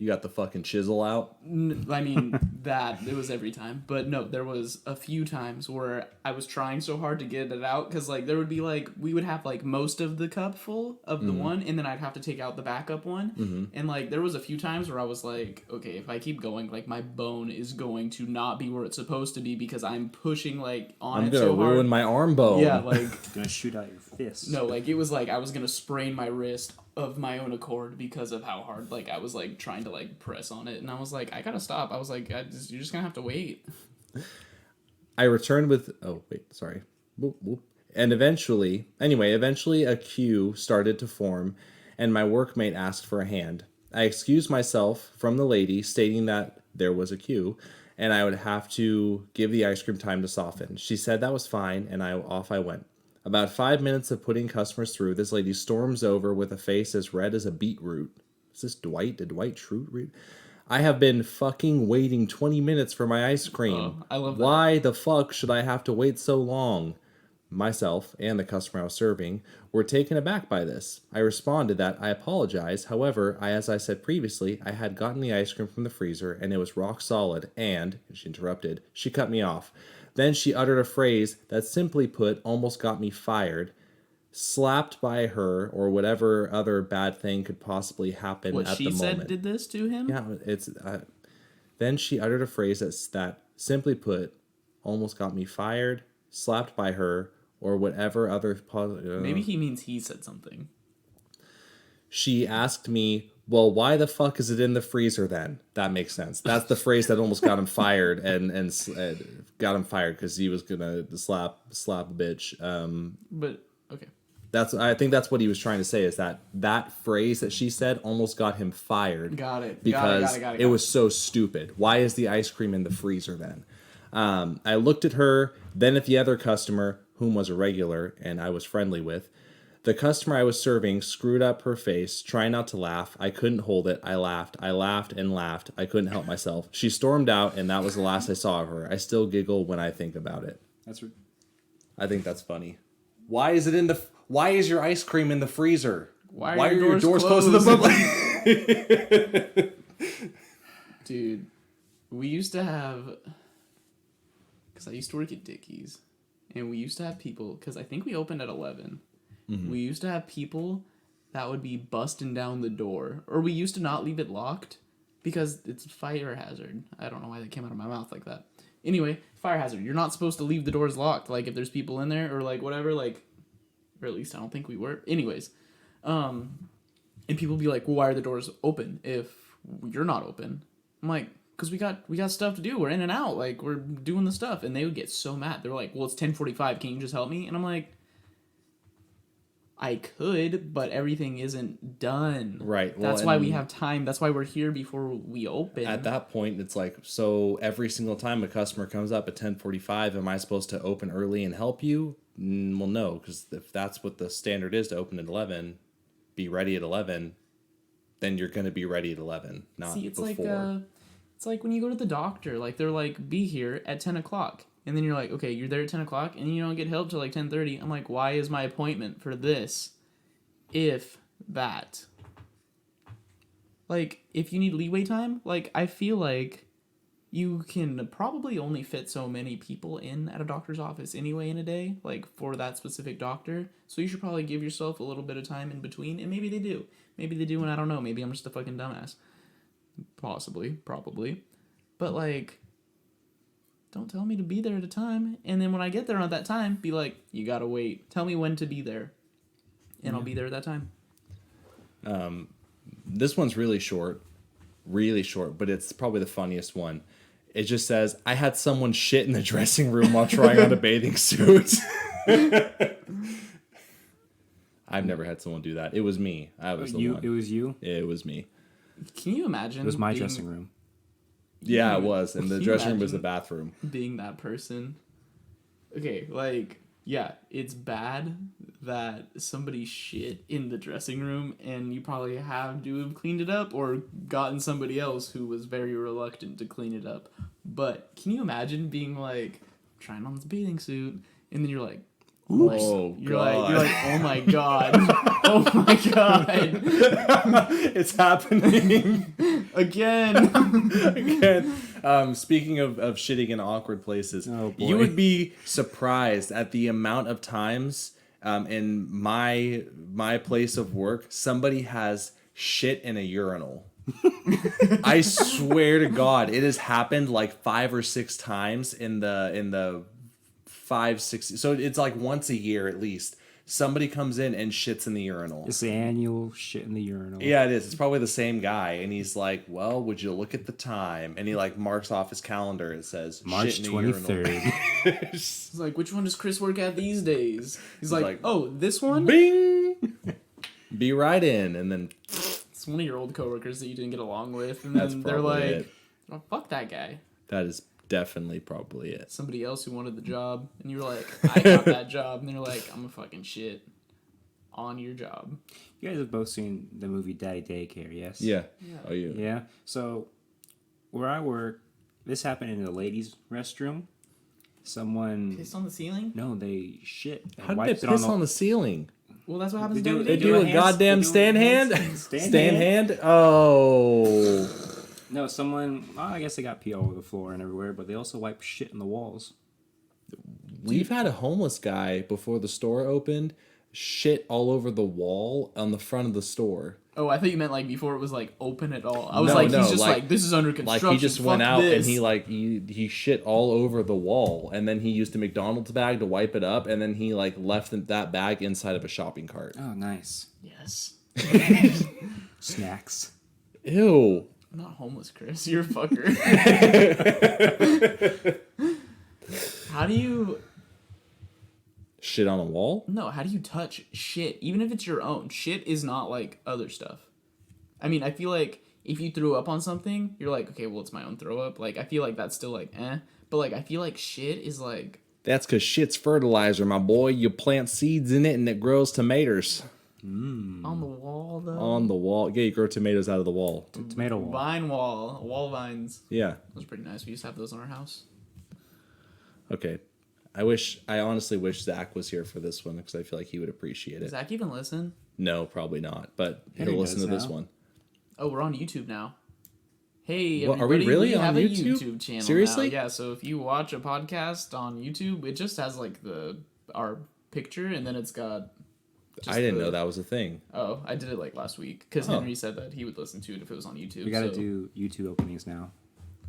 You got the fucking chisel out. I mean, that, it was every time. But no, there was a few times where I was trying so hard to get it out, because, like, there would be, like, we would have, like, most of the cup full of the one, and then I'd have to take out the backup one. And, like, there was a few times where I was like, okay, if I keep going, like, my bone is going to not be where it's supposed to be, because I'm pushing, like, on I'm it gonna so hard. ruin my arm bone. Yeah, like, Gonna shoot out your fist. no, like, it was like I was gonna sprain my wrist of my own accord because of how hard, like, I was, like, trying to, like, press on it, and I was like, I gotta stop. I was like, you're just gonna have to wait. I returned with. Oh wait, sorry. Whoop, whoop. And eventually a queue started to form, and my workmate asked for a hand. I excused myself from the lady, stating that there was a queue, and I would have to give the ice cream time to soften. She said that was fine, and off I went. About 5 minutes of putting customers through, this lady storms over with a face as red as a beetroot. Is this Dwight? Did Dwight Schrute read? I have been fucking waiting 20 minutes for my ice cream. Oh, I love that. Why the fuck should I have to wait so long? Myself and the customer I was serving were taken aback by this. I responded that I apologize. However, as I said previously, I had gotten the ice cream from the freezer and it was rock solid, and she interrupted. She cut me off. Then she uttered a phrase that, simply put, almost got me fired. Slapped by her, or whatever other bad thing could possibly happen What at she the said moment. did this to him? Yeah, it's. Then she uttered a phrase that, simply put, almost got me fired, slapped by her, or whatever other. Maybe he means he said something. She asked me Well, why the fuck is it in the freezer then? That makes sense. That's the phrase that almost got him fired and got him fired because he was gonna slap a bitch. But okay. I think that's what he was trying to say is that phrase that she said almost got him fired. Got it. Because Got it was so stupid. Why is the ice cream in the freezer then? I looked at her, then at the other customer, whom was a regular and I was friendly with. The customer I was serving screwed up her face, trying not to laugh. I couldn't hold it. I laughed and laughed. I couldn't help myself. She stormed out, and that was the last I saw of her. I still giggle when I think about it. I think that's funny. Why is your ice cream in the freezer? Why are your doors closed to the public? Dude, we used to have, because I used to work at Dickies, and we used to have people, because I think we opened at 11. We used to have people that would be busting down the door, or we used to not leave it locked because it's a fire hazard. I don't know why that came out of my mouth like that. Anyway, fire hazard. You're not supposed to leave the doors locked, like if there's people in there or like whatever, like, or at least I don't think we were. Anyways, and people be like, well, why are the doors open if you're not open? I'm like, because we got stuff to do. We're in and out. Like, we're doing the stuff. And they would get so mad. They're like, well, it's 10:45. Can you just help me? And I'm like, I could, but everything isn't done. Right. That's why we have time. That's why we're here before we open. At that point, it's like, so every single time a customer comes up at 10:45, am I supposed to open early and help you? Well, no, because if that's what the standard is to open at 11, be ready at 11, then you're going to be ready at 11, not See, it's before. it's like when you go to the doctor. Like, they're like, be here at 10 o'clock. And then you're like, okay, you're there at 10 o'clock, and you don't get help till like 10:30. I'm like, why is my appointment for this? If that. Like, if you need leeway time, like, I feel like you can probably only fit so many people in at a doctor's office anyway in a day, like, for that specific doctor. So you should probably give yourself a little bit of time in between, and maybe they do. Maybe they do, and I don't know. Maybe I'm just a fucking dumbass. Possibly, probably. But, like, don't tell me to be there at a time. And then when I get there at that time, be like, you gotta wait. Tell me when to be there. And I'll be there at that time. This one's really short, but it's probably the funniest one. It just says, I had someone shit in the dressing room while trying on a bathing suit. I've never had someone do that. It was me. I was the one. It was you? It was me. Can you imagine? It was my dressing room. Yeah, it was. And the Can you dressing room was the imagine bathroom. being that person? Okay, like, yeah, it's bad that somebody shit in the dressing room and you probably have to have cleaned it up or gotten somebody else who was very reluctant to clean it up. But can you imagine being like, trying on this bathing suit, and then you're like, Oh, you're God. like, oh my god, oh my god, It's happening. again. Again, speaking of shitting in awkward places, Oh, boy. you would be surprised at the amount of times in my place of work somebody has shit in a urinal. I swear to God, it has happened like 5 or 6 times in the 5, 6. So it's like once a year at least. Somebody comes in and shits in the urinal. It's the annual shit in the urinal. Yeah, it is. It's probably the same guy, and he's like, "Well, would you look at the time?" And he like marks off his calendar. It says March shit in the urinal. 23rd. He's like, which one does Chris work at these days? He's like, like, oh, this one? Bing. Be right in, and then It's one of your old coworkers that you didn't get along with, and That's then they're probably like, it. oh, fuck that guy. that is definitely probably it. Somebody else who wanted the job, and you were like, I got that job, and they're like, I'm a fucking shit on your job. You guys have both seen the movie Daddy Daycare, yes? Yeah. Oh, yeah. Yeah. So, where I work, this happened in the ladies' restroom. Someone... Pissed on the ceiling? No, they shit. And How did wiped they it piss on the ceiling? Well, that's what happens They to do- Daddy They do Daycare. a hands- goddamn they do stand hand. hands- Stand hand. Oh. No, someone... Well, I guess they got pee all over the floor and everywhere, but they also wiped shit in the walls. We've had a homeless guy before the store opened shit all over the wall on the front of the store. Oh, I thought you meant like before it was like open at all. I was No, like, no, he's just like- like, this is under construction. Like he just went fuck out this. and he shit all over the wall, and then he used a McDonald's bag to wipe it up, and then he like left that bag inside of a shopping cart. Oh, nice. Yes. Snacks. Ew. I'm not homeless, Chris. You're a fucker. How do you... Shit on a wall? No, how do you touch shit? Even if it's your own. Shit is not like other stuff. I mean, I feel like if you threw up on something, you're like, okay, well, it's my own throw up. Like, I feel like that's still like, eh. But, like, I feel like shit is like... That's because shit's fertilizer, my boy. You plant seeds in it and it grows tomatoes. On the wall, though? On the wall. Yeah, you grow tomatoes out of the wall. Tomato wall. Vine wall vines. Yeah. Those are pretty nice. We used to have those in our house. Okay. I honestly wish Zach was here for this one because I feel like he would appreciate it. Does Zach even listen? No, probably not. But Henry he'll listen to does this now. one. Oh, we're on YouTube now. Hey, What, everybody, are we really we have on a YouTube? YouTube channel Seriously? now. Yeah, so if you watch a podcast on YouTube, it just has like our picture, and then it's got. I didn't know that was a thing. Oh, I did it like last week because Oh. Henry said that he would listen to it if it was on YouTube. We gotta so- do YouTube openings now.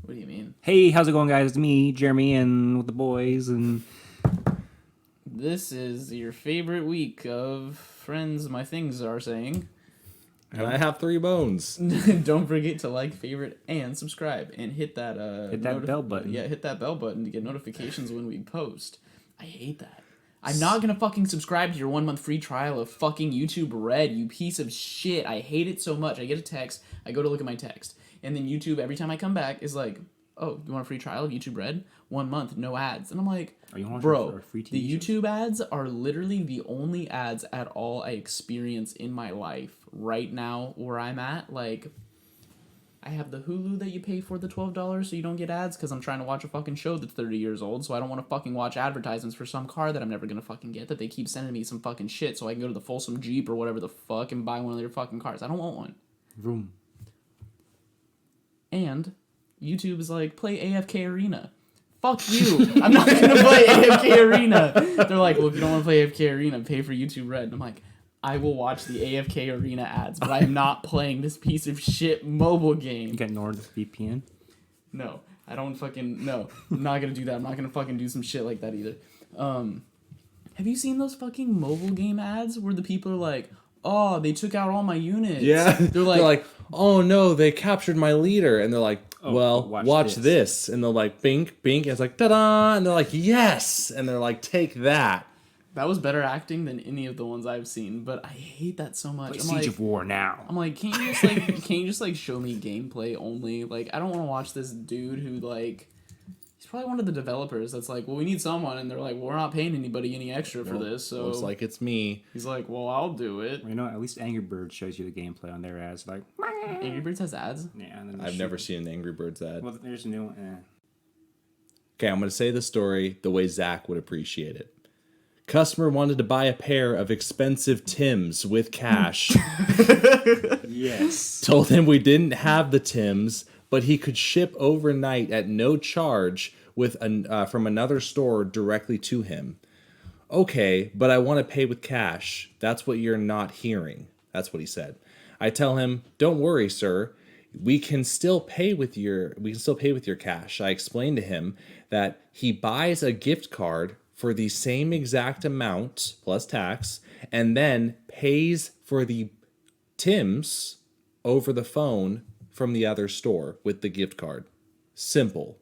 What do you mean? Hey, how's it going, guys? It's me, Jeremy, and with the boys, and This is your favorite week of Friends. My things are saying. And I have 3 bones. Don't forget to like, favorite, and subscribe, and hit that bell button. Yeah, hit that bell button to get notifications when we post. I hate that. I'm not gonna fucking subscribe to your 1 month free trial of fucking YouTube Red, you piece of shit. I hate it so much. I get a text, I go to look at my text, and then YouTube every time I come back is like, "Oh, you want a free trial of YouTube Red? 1 month, no ads." And I'm like, Are you watching bro, for free TV the shows? YouTube ads are literally the only ads at all I experience in my life right now where I'm at. Like, I have the Hulu that you pay for the $12 so you don't get ads because I'm trying to watch a fucking show that's 30 years old, so I don't want to fucking watch advertisements for some car that I'm never gonna fucking get, that they keep sending me some fucking shit so I can go to the Folsom Jeep or whatever the fuck and buy one of their fucking cars. I don't want one. vroom. And YouTube is like, play AFK Arena. Fuck you. I'm not gonna play AFK Arena. They're like, well, if you don't want to play AFK Arena, pay for YouTube Red. And I'm like, I will watch the AFK Arena ads, but I am not playing this piece of shit mobile game. You got NordVPN? No, I don't fucking, no. I'm not gonna do that. I'm not gonna fucking do some shit like that either. Have you seen those fucking mobile game ads where the people are like, oh, they took out all my units? Yeah. They're like, oh no, they captured my leader. And they're like, Oh, well, watch watch this. this. And they're like, bink, bink. And it's like, ta-da. And they're like, yes. And they're like, take that. that was better acting than any of the ones I've seen, but I hate that so much. Play I'm Siege like, of War now. I'm like, can't you just like show me gameplay only? Like, I don't want to watch this dude who like, he's probably one of the developers that's like, well, we need someone, and they're like, well, we're not paying anybody any extra for this, so Looks like it's me. he's like, well, I'll do it. Well, you know, at least Angry Birds shows you the gameplay on their ads. Like, Angry Birds has ads. yeah, and then they I've shoot never it. seen an Angry Birds ad. Well, there's a new one. Okay, I'm going to say the story the way Zach would appreciate it. Customer wanted to buy a pair of expensive Tims with cash. Yes. Told him we didn't have the Tims, but he could ship overnight at no charge with from another store directly to him. Okay, but I want to pay with cash. That's what you're not hearing. That's what he said. I tell him, don't worry, sir. We can still pay with your cash. I explained to him that he buys a gift card for the same exact amount plus tax and then pays for the Tims over the phone from the other store with the gift card. Simple.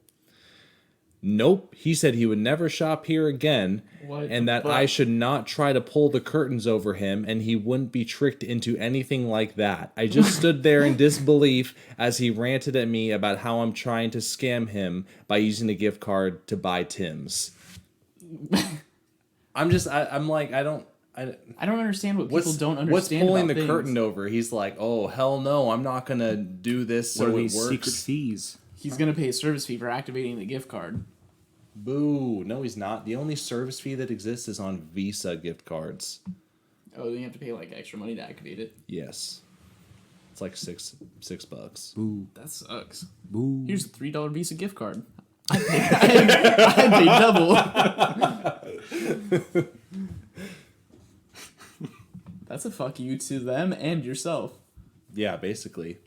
Nope, he said he would never shop here again, What and the that fuck? I should not try to pull the curtains over him, and he wouldn't be tricked into anything like that. I just stood there in disbelief as he ranted at me about how I'm trying to scam him by using a gift card to buy Tim's. I'm like, I don't understand what people don't understand. What's pulling about the things. curtain over? He's like, oh, hell no, I'm not going to do this What so are it these secret works. fees? He's gonna pay a service fee for activating the gift card. Boo. No, he's not. The only service fee that exists is on Visa gift cards. Oh, then you have to pay like extra money to activate it. Yes. It's like $6. Boo. That sucks. Boo. Here's a $3 Visa gift card. I paid double. That's a fuck you to them and yourself. Yeah, basically.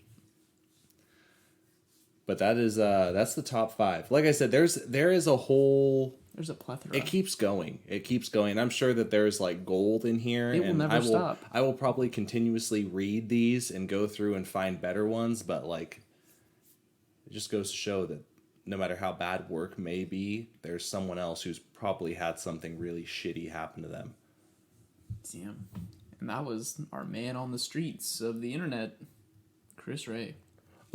But that is that's the top 5. Like I said, there is a whole There's a plethora. It keeps going. It keeps going. I'm sure that there's like gold in here. It will and never stop. I will probably continuously read these and go through and find better ones, but like it just goes to show that no matter how bad work may be, there's someone else who's probably had something really shitty happen to them. Damn. And that was our man on the streets of the internet, Chris Ray.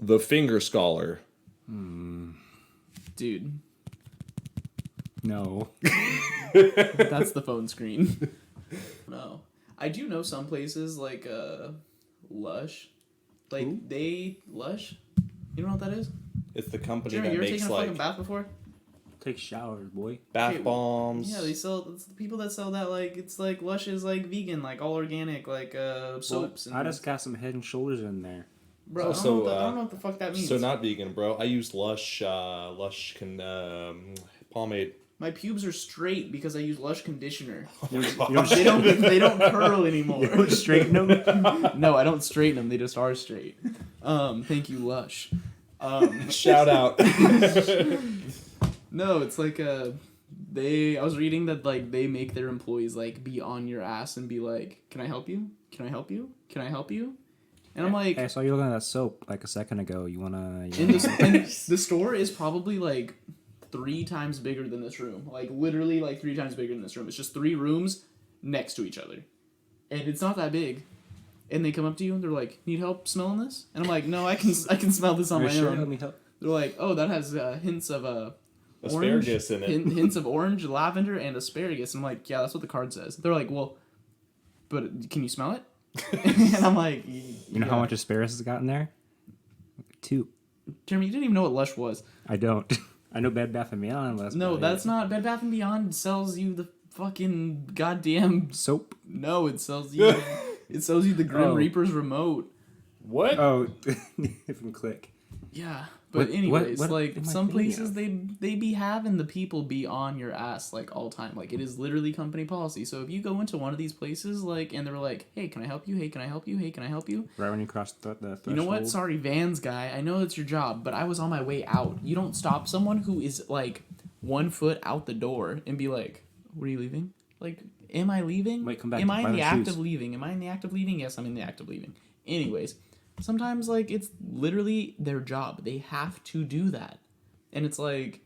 The Finger Scholar. Dude, No. that's the phone screen. No. I do know some places like Lush. Like Lush? You know what that is? It's the company Jeremy, that you ever makes taken a like fucking bath before? Take showers, boy. bath Okay, bombs. Yeah, it's the people that sell that, like, it's like Lush is like vegan, like all organic, like soaps. And I just got some Head and Shoulders in there. bro, Oh, I, don't so, know what I don't know what the fuck that means. So not vegan, bro. I use Lush pomade. My pubes are straight because I use Lush conditioner. You don't, They don't curl anymore. you don't straighten them? No, I don't straighten them. They just are straight. Thank you, Lush. Shout out. No, it's like I was reading that like they make their employees like be on your ass and be like, "Can I help you? Can I help you? Can I help you?" And I'm like, Hey, I saw you looking at that soap like a second ago. You wanna? and the store is probably like 3 times bigger than this room. Like literally like 3 times bigger than this room. It's just 3 rooms next to each other. And it's not that big. And they come up to you and they're like, "Need help smelling this?" And I'm like, "No, I can smell this on my Sure, own." let me help. They're like, "Oh, that has hints of Asparagus in it. hints of orange, lavender, and asparagus." And I'm like, "Yeah, that's what the card says." They're like, "Well, but can you smell it?" And I'm like, You know how much asparagus has got in there? 2. Jeremy, you didn't even know what Lush was. I don't. I know Bed Bath & Beyond. No, that's not Bed Bath & Beyond sells you the fucking goddamn... soap. No, it sells you... It sells you the Grim Oh. Reaper's remote. What? Oh, from Click. Yeah, but What- anyways, what like am I some thinking places they be having the people be on your ass like all time. Like it is literally company policy. So if you go into one of these places like and they're like, "Hey, can I help you? Hey, can I help you? Hey, can I help you?" Right when you cross the threshold. You know what? Sorry, Vans guy. I know it's your job, but I was on my way out. You don't stop someone who is like 1 foot out the door and be like, "Were you leaving?" Like, am I leaving? Wait, come back Am to I buy in the the act shoes. of leaving? Am I in the act of leaving? Yes, I'm in the act of leaving. Anyways, sometimes like it's literally their job. They have to do that. And it's like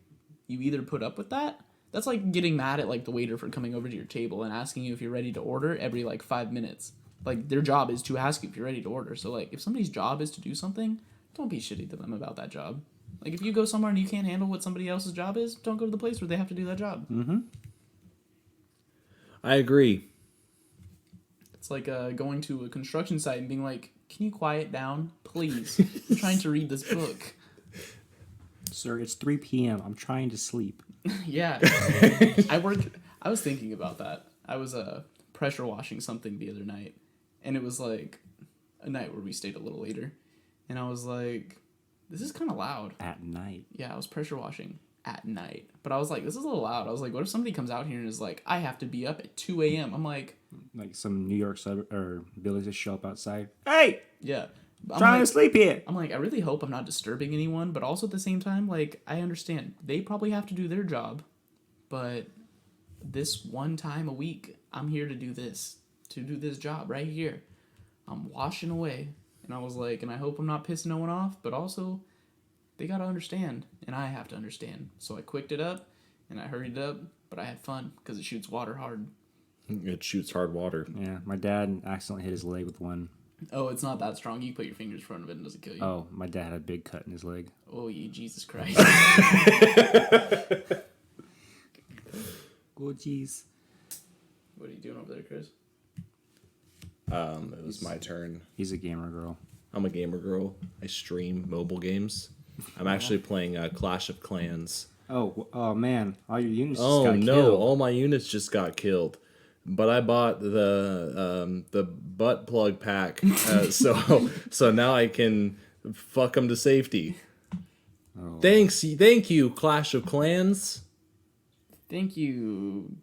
you either put up with that. That's like getting mad at like the waiter for coming over to your table and asking you if you're ready to order every like 5 minutes. Like their job is to ask you if you're ready to order. So like if somebody's job is to do something, don't be shitty to them about that job. Like if you go somewhere and you can't handle what somebody else's job is, don't go to the place where they have to do that job. Mm-hmm. I agree. It's like going to a construction site and being like, "Can you quiet down, please? I'm trying to read this book." Sir, it's 3 p.m. I'm trying to sleep. Yeah. I was thinking about that. I was pressure washing something the other night, and it was like a night where we stayed a little later, and I was like, "This is kind of loud." At night. Yeah, I was pressure washing at night, but I was like, "This is a little loud." I was like, "What if somebody comes out here and is like, I have to be up at 2 a.m.?" I'm like, Like some New York or Billy just show up outside. Hey! "Yeah." I'm Trying like, to sleep here. I'm like, I really hope I'm not disturbing anyone, but also at the same time, like, I understand. They probably have to do their job, but this one time a week, I'm here to do this job right here. I'm washing away. And I was like, and I hope I'm not pissing no one off, but also, they gotta understand, and I have to understand. So I quicked it up, and I hurried it up, but I had fun, because it shoots water hard. It shoots hard water. Yeah, my dad accidentally hit his leg with one. Oh, it's not that strong. You put your fingers in front of it and it doesn't kill you. Oh, my dad had a big cut in his leg. Oh, you Jesus Christ. Oh, jeez. What are you doing over there, Chris? It was my turn. He's a gamer girl. I'm a gamer girl. I stream mobile games. I'm actually playing Clash of Clans. Oh man, all your units just Oh got no! killed. All my units just got killed. But I bought the butt plug pack, so now I can fuck them to safety. Oh. Thank you, Clash of Clans. Thank you.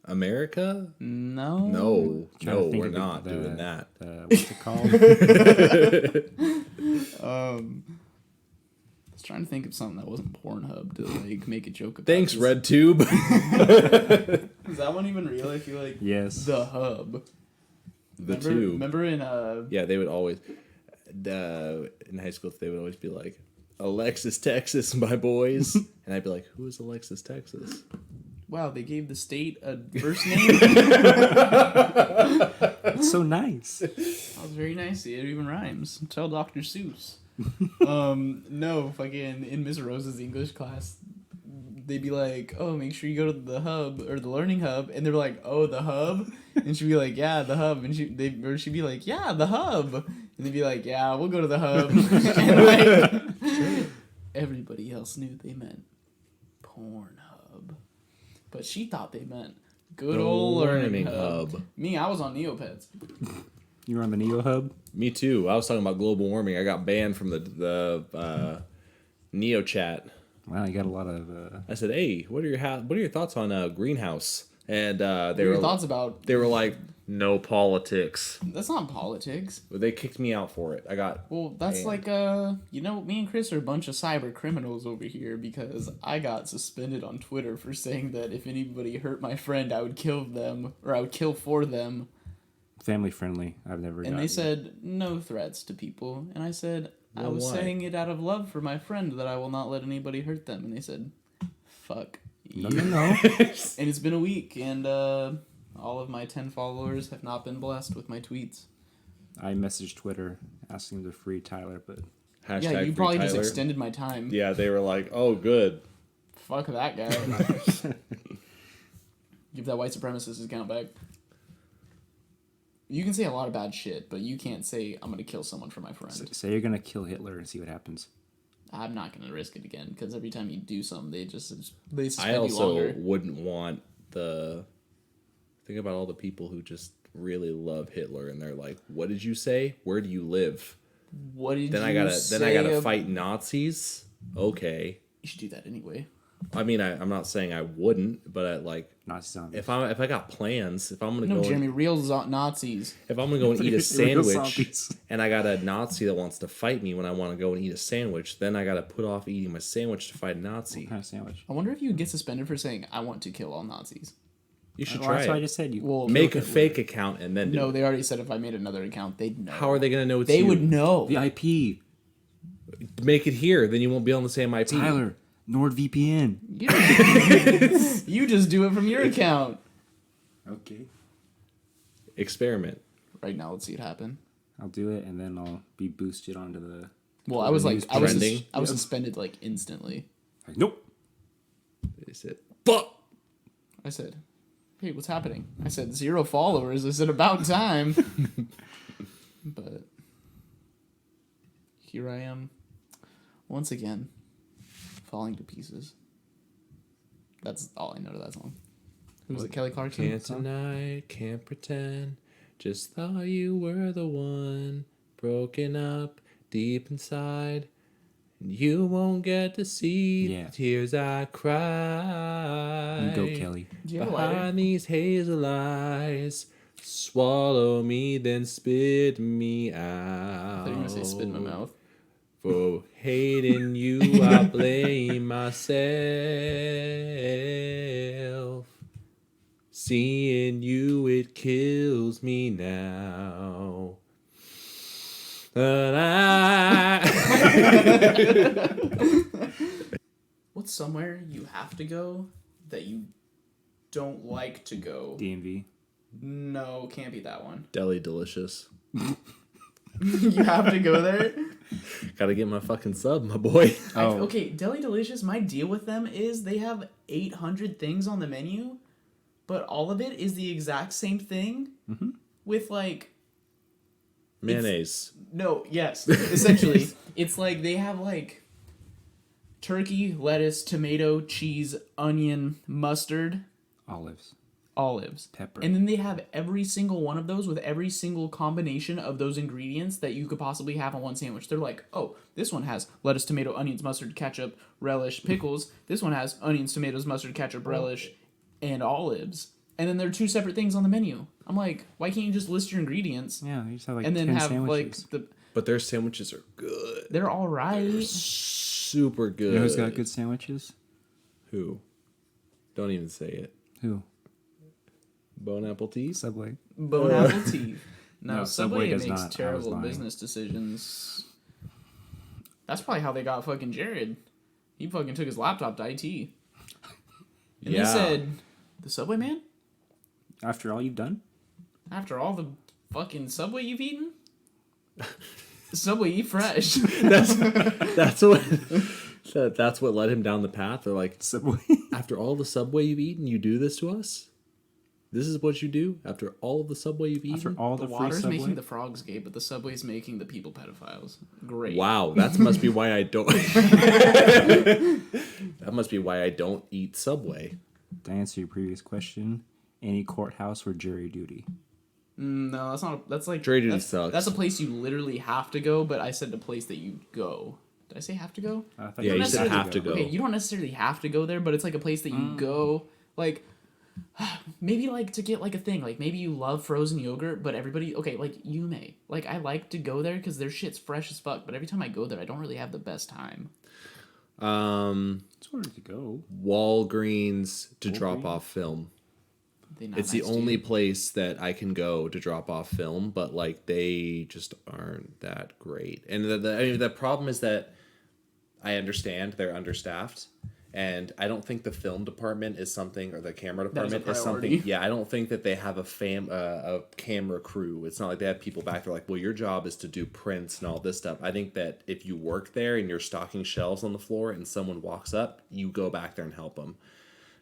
America? No. No, Trying to no, think we're of not the- doing that. What's it called? I was trying to think of something that wasn't Pornhub to like make a joke about. Thanks, this. RedTube. Is that one even real? I feel like Yes. the hub. The tube. Remember in Yeah, they would always, in high school, they would always be like, Alexis, Texas, my boys. And I'd be like, who is Alexis, Texas? wow, they gave the state a first name. That's so nice. That was very nice. It even rhymes. Tell Dr. Seuss. No, fucking in Miss Rose's English class, they'd be like, "Oh, make sure you go to the hub or the learning hub," and they're like, "Oh, the hub," and she'd be like, "Yeah, the hub," and she'd be like, "Yeah, the hub," and they'd be like, "Yeah, we'll go to the hub," and like everybody else knew they meant Pornhub, but she thought they meant good old learning hub. Me, I was on Neopets. You were on the Neo Hub? Me too. I was talking about global warming. I got banned from the Neo chat. Wow, you got a lot of... I said, "Hey, what are your thoughts on greenhouse?" And What are your thoughts about? they were like, "No politics." That's not politics. But they kicked me out for it. I got Well, that's banned. like, you know, me and Chris are a bunch of cyber criminals over here because I got suspended on Twitter for saying that if anybody hurt my friend, I would kill them, or I would kill for them. family friendly. I've never And they said, no threats to people. And I said, I Well, was why? saying it out of love for my friend that I will not let anybody hurt them. And they said, fuck you. No. And it's been a week, and all of my 10 followers have not been blessed with my tweets. I messaged Twitter asking them to free Tyler, but Hashtag Yeah, you free probably just Tyler. extended my time. Yeah, they were like, "Oh, good." Fuck that guy. Give that white supremacist his account back. You can say a lot of bad shit, but you can't say I'm gonna kill someone for my friend. say you're going to kill Hitler and see what happens. I'm not gonna risk it again because every time you do something, they suspend I you also longer. wouldn't want think about all the people who just really love Hitler and they're like, "What did you say? Where do you live?" What did Then you I gotta say fight Nazis. Okay. You should do that anyway. I mean, I'm not saying I wouldn't, but Nazi zombies. if I got plans, if I'm gonna No, go Jeremy, real Nazis. if I'm gonna go and eat a Real sandwich zombies. and I got a Nazi that wants to fight me when I want to go and eat a sandwich, then I gotta put off eating my sandwich to fight a Nazi. What kind of sandwich? I wonder if you would get suspended for saying I want to kill all Nazis. You should Well, try that's what I it. just said. You Well, Make a fake account and then do no, it. they already said if I made another account, they'd know. How are they gonna know it's They you? would know. VIP. Make it here, then you won't be on the same IP. Tyler. NordVPN. You just do it from your account. Okay. Experiment. Right now, let's see it happen. I'll do it, and then I'll be boosted onto the... Well, I was like, news I was trending. suspended like instantly. Like, nope. They said, "Fuck." I said, "Hey, what's happening?" I said, 0 followers. I said, "About time." But here I am, once again, falling to pieces. That's all I know to that song. Who's it? Kelly Clarkson? Can't deny, can't pretend. Just thought you were the one. Broken up deep inside. And you won't get to see Yeah. the tears I cry. You go, Kelly. Do you have a lighter? Behind these hazel eyes. Swallow me, then spit me out. I thought you were gonna say spit in my mouth. For hating you, I blame myself. Seeing you, it kills me now. But What's somewhere you have to go that you don't like to go? DMV. No, can't be that one. Deli Delicious. You have to go there? Gotta get my fucking sub, my boy. Okay, Deli Delicious, my deal with them is they have 800 things on the menu, but all of it is the exact same thing with like... Mayonnaise. No, yes, essentially. It's like they have like turkey, lettuce, tomato, cheese, onion, mustard, Olives. olives. Pepper. And then they have every single one of those with every single combination of those ingredients that you could possibly have on one sandwich. They're like, oh, this one has lettuce, tomato, onions, mustard, ketchup, relish, pickles. This one has onions, tomatoes, mustard, ketchup, relish, and olives. and then there are 2 separate things on the menu. I'm like, why can't you just list your ingredients Yeah, you just have like and then 10 have sandwiches. like the? But their sandwiches are good. They're all right. Super good. You know who's got good sandwiches? Who? Don't even say it. Who? Bone apple tea? Subway. Bone apple tea. No, No, Subway Subway does makes not. I was terrible lying. business decisions. That's probably how they got fucking Jared. He fucking took his laptop to IT. And Yeah. they said, the Subway man? After all you've done? After all the fucking Subway you've eaten? Subway, eat fresh. That's what that's what led him down the path. They're like, Subway. after all the Subway you've eaten, you do this to us? This is what you do after all of the Subway you've eaten? After all The the free water's Subway? making the frogs gay, but the Subway's making the people pedophiles. Great. Wow, that must be why I don't. That must be why I don't eat Subway. To answer your previous question, any courthouse or jury duty. No, that's not. That's like Jury duty that's, sucks. That's a place you literally have to go. But I said the place that you go. Did I say have to go? I thought Yeah, don't you said necessarily have to go. Okay, you don't necessarily have to go there, but it's like a place that you go. Like maybe like to get like a thing. Like maybe you love frozen yogurt, but everybody like you may. Like I like to go there because their shit's fresh as fuck. But every time I go there, I don't really have the best time. It's order to go. Walgreens to drop Walgreens? off film. They not It's the nice to only you. place that I can go to drop off film, but like they just aren't that great. And the problem is that I understand they're understaffed, and I don't think the film department is something, or the camera That is a department is something. priority. Yeah, I don't think that they have a camera crew. It's not like they have people back there like, well, your job is to do prints and all this stuff. I think that if you work there and you're stocking shelves on the floor and someone walks up, you go back there and help them.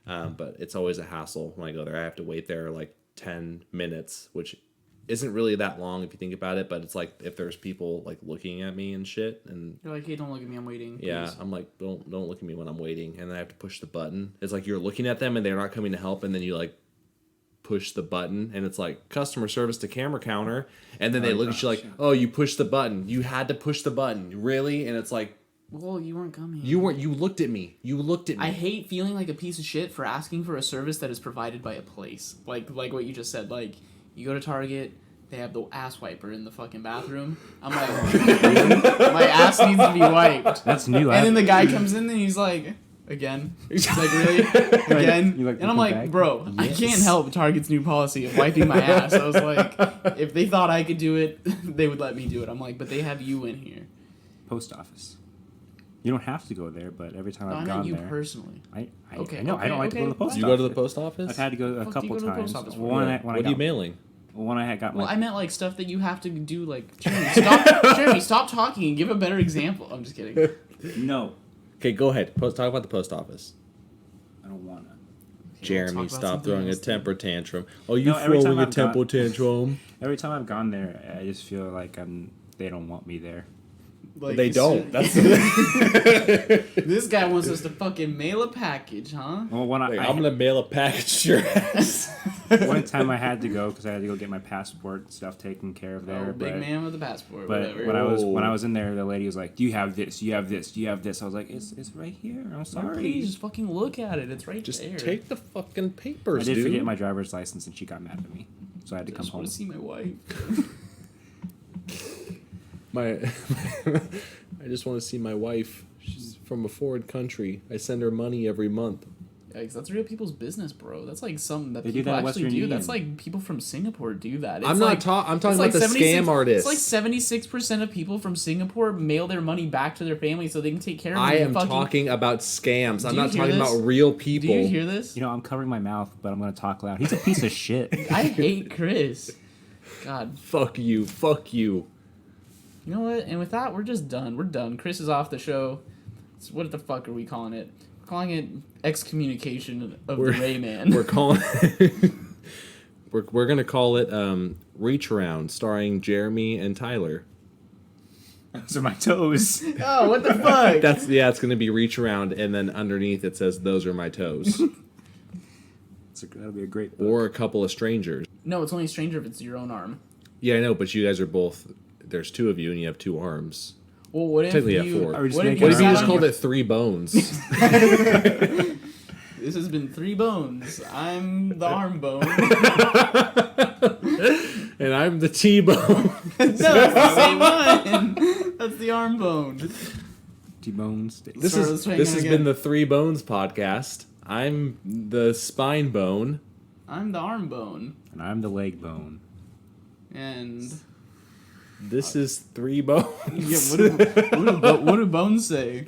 But it's always a hassle when I go there. I have to wait there like 10 minutes, which isn't really that long if you think about it. But it's like if there's people like looking at me and shit, and You're like, hey, don't look at me. I'm waiting. yeah, please." I'm like, don't look at me when I'm waiting, and then I have to push the button. It's like you're looking at them and they're not coming to help, and then you like push the button, and it's like customer service to camera counter, and then they look at you like, oh, you pushed the button. You had to push the button, really? And it's like, Well, you weren't coming. you weren't. You looked at me. You looked at me. I hate feeling like a piece of shit for asking for a service that is provided by a place. Like what you just said. Like, you go to Target, they have the ass wiper in the fucking bathroom. I'm like, my ass needs to be wiped. That's new. And then the guy comes in and he's like, again. He's like, really? Again? you like And I'm looking like, back? bro, I Yes. can't help Target's new policy of wiping my ass. I was like, if they thought I could do it, they would let me do it. I'm like, but they have you in here. Post office. You don't have to go there, but every time No, I've I meant gone you there, personally. I Okay, know I don't like to go to the okay, post fine. you office. go to the post office? I've had to go a Fuck do you couple go to the post times. office for? When I What are you mailing? when I had got Well, my I meant like stuff that you have to do. Like, Jeremy, stop talking and give a better example. I'm just kidding. no, Okay, go ahead. Talk about the post office. I don't wanna. Jeremy, talk about stop something throwing a else then. temper tantrum. Oh, you No, every throwing time a I've temper gone- tantrum? Every time I've gone there, I just feel like they don't want me there. Like, They don't. That's This guy wants us to fucking mail a package, huh? Well, when like, I I'm gonna mail a package to your ass. one time I had to go because I had to go get my passport stuff taken care of there. Oh, big but, man with a passport, But whatever. when I was in there, the lady was like, "Do you have this? Do you have this? Do you have this?" I was like, "It's right here. I'm sorry." Please, just fucking look at it. It's right Just there. take the fucking I papers, did dude. forget my driver's license, and she got mad at me, so I had to I come just want home. to see my wife. I just want to see my wife. She's from a foreign country. I send her money every month. Yikes, that's real people's business, bro. That's like something that They do people that in actually Western do. That's Union. like people from Singapore do that. It's I'm like, I'm talking it's about like the 76 scam artists. It's like 76% of people from Singapore mail their money back to their family so they can take care of I them. am Fucking- talking about scams. I'm Do you not hear talking this? about real Do people. you hear this? You know, I'm covering my mouth, but I'm gonna talk loud. He's a piece of shit. I hate Chris. God. Fuck you. Fuck you. You know what? And with that, we're just done. We're done. Chris is off the show. So what the fuck are we calling it? We're calling it excommunication of the Rayman. We're calling. we're gonna call it Reach Around, starring Jeremy and Tyler. Those are my toes. Oh, what the fuck? It's gonna be Reach Around, and then underneath it says "Those are my toes," That'll be a great book. or a couple of strangers. No, it's only a stranger if it's your own arm. Yeah, I know, but you guys are both. There's two of you, and you have two arms. Well, what if Technically, you have you? four. Are we just What if making you What if you sat just on called your- it 3 bones? This has been 3 bones. I'm the arm bone. And I'm the T-bone. No, it's the same one. That's the arm bone. T-bone steak. This Sorry, is let's try this again, has again. been the 3 Bones podcast. I'm the spine bone. I'm the arm bone. And I'm the leg bone. And This is 3 Bones. yeah, what do bones say?